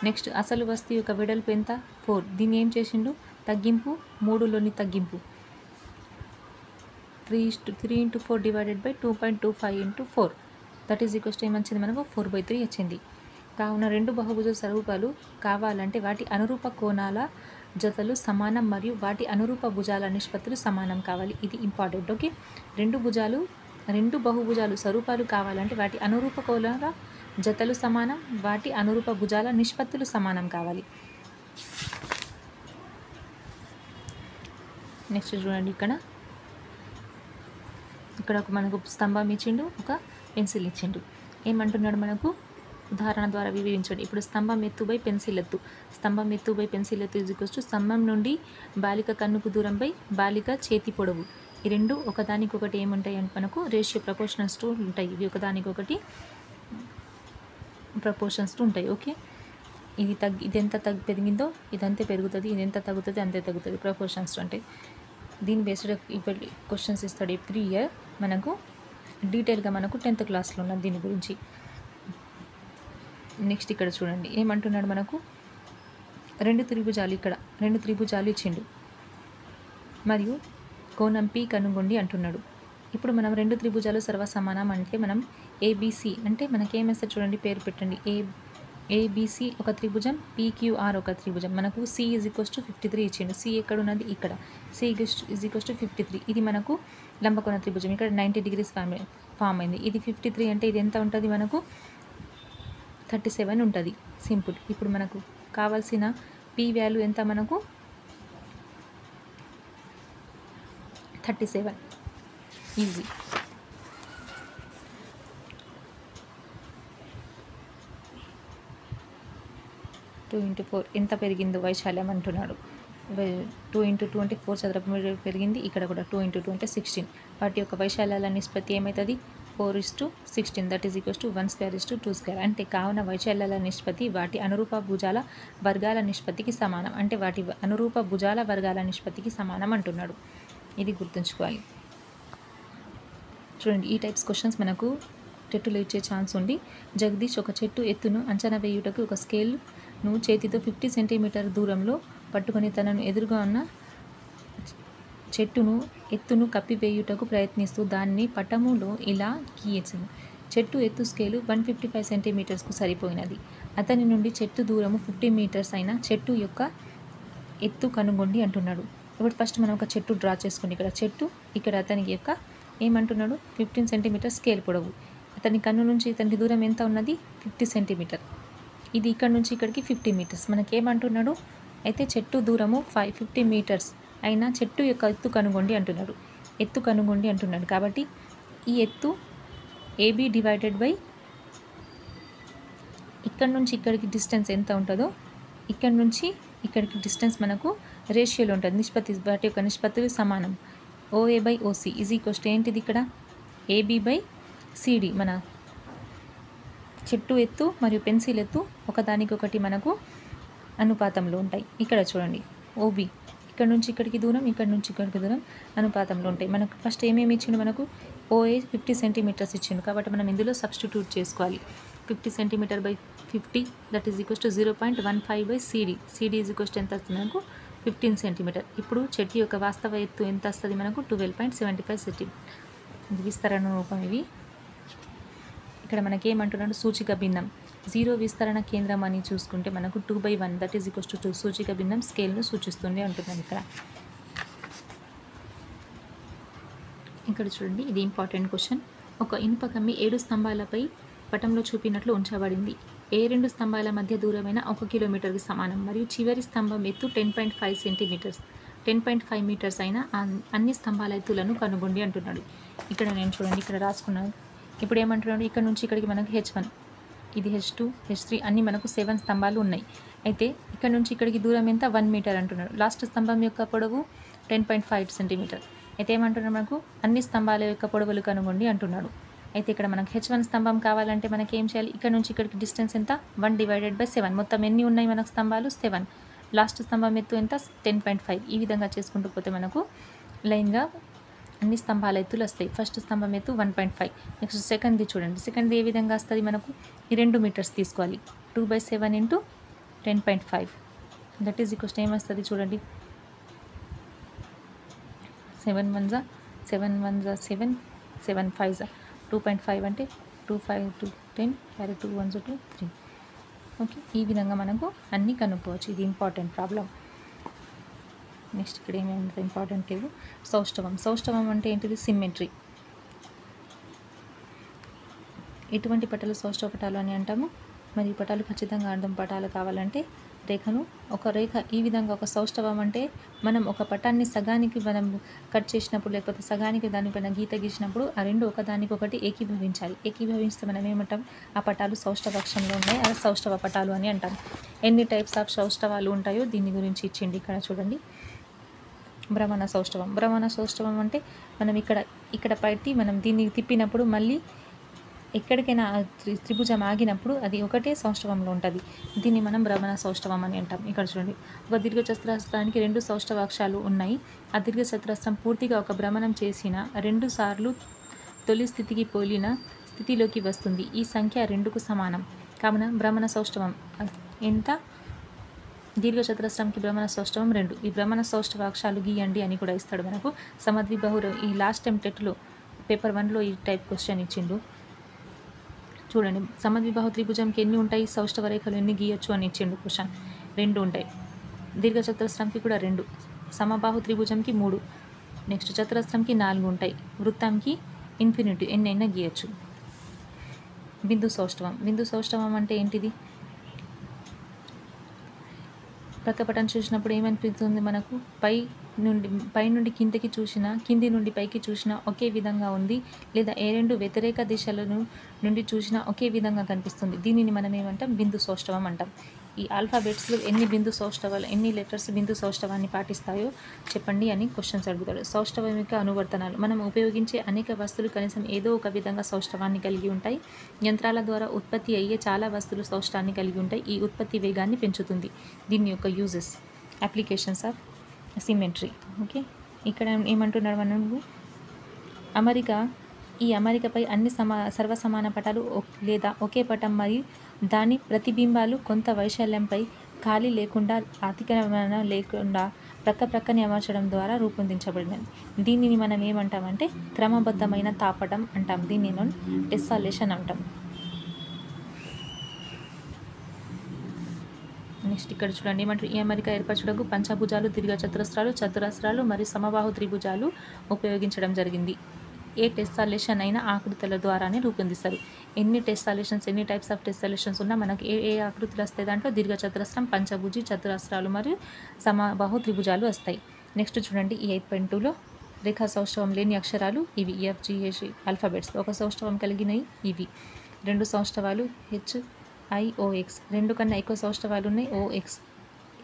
నెక్స్ట్ అసలు వస్తువు యొక్క వెడల్పు ఎంత 4. దీన్ని ఏం చేసిండు తగ్గింపు 3లోని తగ్గింపు 3 × 4 divided by 2.25 × 4 that is equals to ఏమొచ్చింది మనకు 4/3 వచ్చింది. కావున రెండు బహుభుజ స్వరూపాలు కావాలంటే వాటి అనురూప కోణాల జతలు సమానం మరియు వాటి అనురూప భుజాల నిష్పత్తులు సమానం కావాలి. ఇది ఇంపార్టెంట్. ఓకే, రెండు బహుభుజాలు స్వరూపాలు కావాలంటే వాటి అనురూప కోణాల జతలు సమానం, వాటి అనురూప భుజాల నిష్పత్తులు సమానం కావాలి. నెక్స్ట్ చూడండి ఇక్కడ ఒక మనకు స్తంభం ఇచ్చిండు, ఒక పెన్సిల్ ఇచ్చిండు. ఏమంటున్నాడు మనకు ఉదాహరణ ద్వారా వివరించండి. ఇప్పుడు స్తంభం ఎత్తు బై పెన్సిల్ ఎత్తు. స్తంభం ఎత్తు బై పెన్సిల్ ఎత్తు ఈజ్ ఈక్వల్స్ టు స్తంభం నుండి బాలిక కన్నుకు దూరం బై బాలిక చేతి పొడవు. ఈ రెండు ఒకదానికొకటి ఏముంటాయి అంటే మనకు రేషియో ప్రపోర్షనల్స్ టు ఉంటాయి. ఇవి ఒకదానికొకటి ప్రపోర్షన్స్ టు ఉంటాయి. ఓకే, ఇది ఎంత పెరిగిందో ఇదంతే పెరుగుతుంది, ఇది ఎంత తగ్గుతుంది అంతే తగ్గుతుంది. ప్రపోర్షన్స్ అంటే దీని బేస్డ్ ఇప్పుడు క్వశ్చన్స్ ఇస్తాడు ఎవ్రీ ఇయర్ మనకు డీటెయిల్గా మనకు 10th క్లాస్లో ఉన్నది దీని గురించి. నెక్స్ట్ ఇక్కడ చూడండి ఏమంటున్నాడు మనకు రెండు త్రిభుజాలు ఇచ్చిండు మరియు కోణం పి కనుగొండి అంటున్నాడు. ఇప్పుడు మనం రెండు త్రిభుజాలు సర్వసమానం అంటే మనం ఏబిసి అంటే మనకేమేస్తే చూడండి పేరు పెట్టండి. ఏబిసి ఒక త్రిభుజం, పిక్యూఆర్ ఒక త్రిభుజం. మనకు సి ఈజ్ ఈక్వల్స్ టు 53 ఇచ్చిండు. సి ఎక్కడ ఉన్నది ఇక్కడ, సి ఈజ్ ఈక్వల్స్ టు 53. ఇది మనకు లంబకోణ త్రిభుజం, ఇక్కడ 90 degrees ఫామ్ అయింది. ఇది 53 అంటే ఇది ఎంత ఉంటుంది మనకు 37 ఉంటుంది. సింపుల్. ఇప్పుడు మనకు కావాల్సిన పి వాల్యూ ఎంత మనకు 37. ఈజీ. టూ ఇంటూ 4 ఎంత పెరిగిందో వైశాల్యం అంటున్నాడు. 2 × 2 అంటే 4 చదరపు మీటర్ పెరిగింది. ఇక్కడ కూడా 2 × 2 అంటే 16. వాటి యొక్క వైశాల్యాల నిష్పత్తి ఏమవుతుంది 4:16 దట్ ఈజ్ ఈక్వల్స్ టు 1² అంటే కావున వైశాల్యాల నిష్పత్తి వాటి అనురూప భుజాల వర్గాల నిష్పత్తికి సమానం. అంటే వాటి అనురూప భుజాల వర్గాల నిష్పత్తికి సమానం అంటున్నాడు. ఇది గుర్తుంచుకోవాలి. చూడండి ఈ టైప్స్ క్వశ్చన్స్ మనకు టెట్టులో ఇచ్చే ఛాన్స్ ఉంది. జగదీష్ ఒక చెట్టు ఎత్తును అంచనా వేయుటకు ఒక స్కేల్ను చేతితో 50 సెంటీమీటర్ దూరంలో పట్టుకొని తనను ఎదురుగా ఉన్న ఎత్తును కప్పివేయుటకు ప్రయత్నిస్తూ దాన్ని పటములో ఇలా గీయచ్చు. చెట్టు ఎత్తు స్కేలు 155 సెంటీమీటర్స్కు సరిపోయినది. అతని నుండి చెట్టు దూరము 50 మీటర్స్ అయిన చెట్టు యొక్క ఎత్తు కనుగొండి అంటున్నాడు. ఇప్పుడు ఫస్ట్ మనం ఒక చెట్టు డ్రా చేసుకోండి. ఇక్కడ చెట్టు, ఇక్కడ అతని యొక్క ఏమంటున్నాడు 15 సెంటీమీటర్ స్కేల్ పొడవు. అతని కన్ను నుంచి ఇతనికి దూరం ఎంత ఉన్నది 50 సెంటీమీటర్. ఇది ఇక్కడ నుంచి ఇక్కడికి 50 మీటర్స్. మనకేమంటున్నాడు అయితే చెట్టు దూరము 50 మీటర్స్ అయినా చెట్టు యొక్క ఎత్తు కనుగొండి అంటున్నాడు. కాబట్టి ఈ ఎత్తు ఏబి డివైడెడ్ బై ఇక్కడ నుంచి ఇక్కడికి డిస్టెన్స్ ఎంత ఉంటుందో ఇక్కడ నుంచి ఇక్కడికి డిస్టెన్స్ మనకు రేషియోలో ఉంటుంది. నిష్పత్తి వాటి యొక్క నిష్పత్తులు సమానం. OA/OC ఈజ్ ఈక్వల్స్ టు ఏంటిది ఇక్కడ AB/CD. మన చెట్టు ఎత్తు మరియు పెన్సిల్ ఎత్తు ఒకదానికొకటి మనకు అనుపాతంలో ఉంటాయి. ఇక్కడ చూడండి OB ఇక్కడ నుంచి ఇక్కడికి దూరం, ఇక్కడ నుంచి ఇక్కడికి దూరం అనుపాతంలో ఉంటాయి. మనకు ఫస్ట్ ఏమేమి ఇచ్చిండు మనకు OA 50 సెంటీమీటర్స్ ఇచ్చిండు. కాబట్టి మనం ఇందులో సబ్స్టిట్యూట్ చేసుకోవాలి. 50 centimetre by 50 that is equals to 0.15/CD. CD is equals to ఎంత వస్తుంది మనకు 15 సెంటీమీటర్. ఇప్పుడు చెట్టు యొక్క వాస్తవ ఎత్తు ఎంత వస్తుంది మనకు 12.75 సెంటీమీటర్. ఇది విస్తరణ రూపం. ఇవి ఇక్కడ మనకేమంటున్నాడు సూచిక భిన్నం 0 విస్తరణ కేంద్రం అని చూసుకుంటే మనకు 2/1 దట్ ఈజ్ ఈక్వల్స్ టు 2. సూచిక భిన్నం స్కేల్ను సూచిస్తుంది అంటున్నాను. ఇక్కడ చూడండి ఇది ఇంపార్టెంట్ క్వశ్చన్. ఒక ఇనుప కమ్మి 7 స్తంభాలపై పటంలో చూపినట్లు ఉంచబడింది. ఏ 2 స్తంభాల మధ్య దూరమైన 1 కిలోమీటర్కి సమానం మరియు చివరి స్తంభం ఎత్తు 10.5 సెంటీమీటర్స్ 10.5 మీటర్స్ అయిన అన్ని స్తంభాల ఎత్తులను కనుగొండి అంటున్నాడు. ఇక్కడ నేను చూడండి ఇక్కడ రాసుకున్నాను. ఇప్పుడు ఏమంటున్నాడు ఇక్కడ నుంచి ఇక్కడికి మనకు H1, ఇది H2, H3 అన్నీ మనకు 7 స్తంభాలు ఉన్నాయి. అయితే ఇక్కడ నుంచి ఇక్కడికి దూరం ఎంత 1 మీటర్ అంటున్నాడు. లాస్ట్ స్తంభం యొక్క పొడవు 10.5 సెంటీమీటర్. అయితే ఏమంటున్నాడు మనకు అన్ని స్తంభాల యొక్క పొడవులు కనుగొండి అంటున్నాడు. అయితే ఇక్కడ మనకు h1 స్తంభం కావాలంటే మనకి ఏం చేయాలి, ఇక్కడ నుంచి ఇక్కడికి డిస్టెన్స్ ఎంత 1/7. మొత్తం ఎన్ని ఉన్నాయి మనకు స్తంభాలు 7. లాస్ట్ స్తంభం ఎత్తు ఎంత 10.5. ఈ విధంగా చేసుకుంటూ పోతే మనకు లైన్గా అన్ని స్తంభాల ఎత్తులు వస్తాయి. ఫస్ట్ స్తంభం ఎత్తు 1.5. నెక్స్ట్ సెకండ్ది చూడండి, సెకండ్ది ఏ విధంగా వస్తుంది మనకు, ఈ 2 మీటర్స్ తీసుకోవాలి. 2/7 × 10.5 దట్ ఈజ్ ఈక్వల్స్ ఏమొస్తుంది చూడండి, 7 1 7 1 7 7 5 2.5 అంటే 2 5 2 10 క్యారీ 2 1 2 3. ఓకే, ఈ విధంగా మనకు అన్నీ కనుక్కోవచ్చు. ఇది ఇంపార్టెంట్ ప్రాబ్లం. నెక్స్ట్ ఇక్కడ ఏమేమి ఇంపార్టెంట్ లేవు. సౌష్ఠవం అంటే ఏంటిది, సిమ్మెట్రీ. ఎటువంటి పటాలు సౌష్ఠవ పటాలు అని అంటాము. మరి ఈ పటాలు ఖచ్చితంగా అర్థం పటాలు కావాలంటే ఒక రేఖ ఈ విధంగా ఒక సౌష్ఠవం అంటే మనం ఒక పటాన్ని సగానికి మనం కట్ చేసినప్పుడు లేకపోతే సగానికి దానిపైన గీత గీసినప్పుడు ఆ రెండు ఒకదానికొకటి ఏకీభవించాలి. ఏకీభవిస్తే మనం ఏమంటాం, ఆ పటాలు సౌష్ఠవక్షంలో ఉన్నాయి, అది సౌష్ఠవ పటాలు అని అంటాం. ఎన్ని టైప్స్ ఆఫ్ సౌష్ఠవాలు ఉంటాయో దీని గురించి ఇచ్చిండి ఇక్కడ చూడండి. భ్రమణ సౌష్ఠవం అంటే మనం ఇక్కడ పట్టి మనం దీన్ని తిప్పినప్పుడు మళ్ళీ ఎక్కడికైనా త్రిభుజం ఆగినప్పుడు అది ఒకటే సౌష్ఠవంలో ఉంటుంది. దీన్ని మనం భ్రమణ సౌష్ఠవం అని అంటాం. ఇక్కడ చూడండి, ఒక దీర్ఘచతురస్రానికి 2 సౌష్ఠవాక్షాలు ఉన్నాయి. ఆ దీర్ఘచతురస్రం పూర్తిగా ఒక భ్రమణం చేసిన 2 సార్లు తొలి స్థితికి పోలిన స్థితిలోకి వస్తుంది. ఈ సంఖ్య 2కు సమానం. కావున భ్రమణ సౌష్ఠవం ఎంత, దీర్ఘచతురస్రంకి భ్రమణ సౌష్ఠవం 2. ఈ భ్రమణ సౌష్ఠవాక్షాలు గీయండి అని కూడా ఇస్తాడు మనకు. సమద్విబాహు ఈ లాస్ట్ టైం టెట్లో పేపర్ 1లో ఈ టైప్ క్వశ్చన్ ఇచ్చిండు. చూడండి, సమద్విబాహు త్రిభుజంకి ఎన్ని ఉంటాయి, సౌష్ఠవ రేఖలు ఎన్ని గీయొచ్చు అని ఇచ్చిండు క్వశ్చన్. 2 ఉంటాయి. దీర్ఘచతురస్రంకి కూడా 2, సమబాహు త్రిభుజంకి 3, నెక్స్ట్ చతురస్రంకి 4 ఉంటాయి, వృత్తంకి ఇన్ఫినిటీ ఎన్నైనా గీయచ్చు. బిందు సౌష్ఠవం అంటే ఏంటిది, ప్రక్కపటం చూసినప్పుడు ఏమనిపిస్తుంది మనకు, పై నుండి కిందకి చూసినా కింది నుండి పైకి చూసినా ఒకే విధంగా ఉంది, లేదా ఏ 2 వ్యతిరేక దిశలను నుండి చూసినా ఒకే విధంగా కనిపిస్తుంది. దీనిని మనం ఏమంటాం, బిందు సౌష్ఠవం అంటాం. ఈ ఆల్ఫాబెట్స్లో ఎన్ని లెటర్స్ బిందు సౌష్ఠవాన్ని పాటిస్తాయో చెప్పండి అని క్వశ్చన్స్ అడుగుతాడు. సౌష్ఠవం యొక్క అనువర్తనాలు, మనం ఉపయోగించే అనేక వస్తువులు కనీసం ఏదో ఒక విధంగా సౌష్ఠవాన్ని కలిగి ఉంటాయి. యంత్రాల ద్వారా ఉత్పత్తి అయ్యే చాలా వస్తువులు సౌష్ఠాన్ని కలిగి ఉంటాయి. ఈ ఉత్పత్తి వేగాన్ని పెంచుతుంది. దీని యొక్క uses, applications of symmetry. Okay, ఇక్కడ ఏమంటున్నాడు మనకు, అమరికపై అన్ని సర్వసమాన పటాలు లేదా ఒకే పటం మరియు దాని ప్రతిబింబాలు కొంత వైశాల్యంపై ఖాళీ లేకుండా అతిక్రమణ లేకుండా ప్రక్కని అమర్చడం ద్వారా రూపొందించబడినది. దీనిని మనం ఏమంటామంటే క్రమబద్ధమైన తాపటం అంటాం. దీన్ని మనం టెస్సాలేషన్ అంటాం. నెక్స్ట్ ఇక్కడ చూడండి ఏమంటారు, ఈ అమరిక ఏర్పరచుటకు పంచభుజాలు, దీర్ఘచతురస్రాలు, చతురస్రాలు మరియు సమబాహు త్రిభుజాలు ఉపయోగించడం జరిగింది. ఏ టెస్సాలేషన్ అయినా ఆకృతుల ద్వారానే రూపొందిస్తారు. ఎన్ని టైప్స్ ఆఫ్ టెస్సాలేషన్స్ ఉన్నా మనకు ఏ ఆకృతులు వస్తాయి, దాంట్లో దీర్ఘచతురస్రం, పంచభుజి, చతురస్రాలు మరియు సమబాహు త్రిభుజాలు వస్తాయి. నెక్స్ట్ చూడండి, ఈ 8.2లో రేఖా సౌష్ఠవం లేని అక్షరాలు ఇవి EFGH ఆల్ఫాబెట్స్. ఒక సౌష్ఠవం కలిగినవి ఇవి. 2 సౌష్ఠవాలు HIOX, 2 కన్నా ఎక్కువ సౌష్ఠవాలు ఉన్నాయి OX.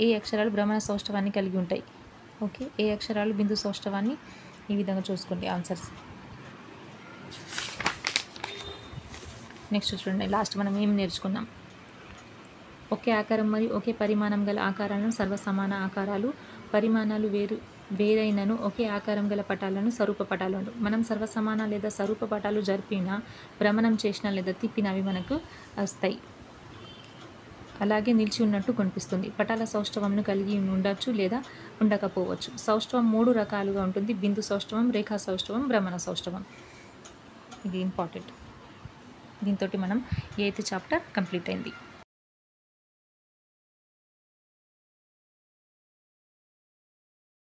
ఏ అక్షరాలు భ్రమణ సౌష్ఠవాన్ని కలిగి ఉంటాయి. ఓకే, ఏ అక్షరాలు బిందు సౌష్ఠవాన్ని. ఈ విధంగా చూసుకోండి ఆన్సర్స్. నెక్స్ట్ చూడండి, లాస్ట్ మనం ఏం నేర్చుకున్నాం, ఒకే ఆకారం మరియు ఒకే పరిమాణం గల ఆకారాలను సర్వసమాన ఆకారాలు, పరిమాణాలు వేరైనను ఒకే ఆకారం గల పటాలను స్వరూప పటాలు అంటారు. మనం సర్వసమాన లేదా స్వరూప పటాలు జరిపినా, భ్రమణం చేసినా లేదా తిప్పినా అవి మనకు వస్తాయి. అలాగే నిలిచి ఉన్నట్టు కనిపిస్తుంది. పటాల సౌష్ఠవంను కలిగి ఉండొచ్చు లేదా ఉండకపోవచ్చు. సౌష్ఠవం 3 రకాలుగా ఉంటుంది, బిందు సౌష్ఠవం, రేఖా సౌష్ఠవం, భ్రమణ సౌష్ఠవం. ఇది ఇంపార్టెంట్. దీంతో మనం 8th చాప్టర్ కంప్లీట్ అయింది.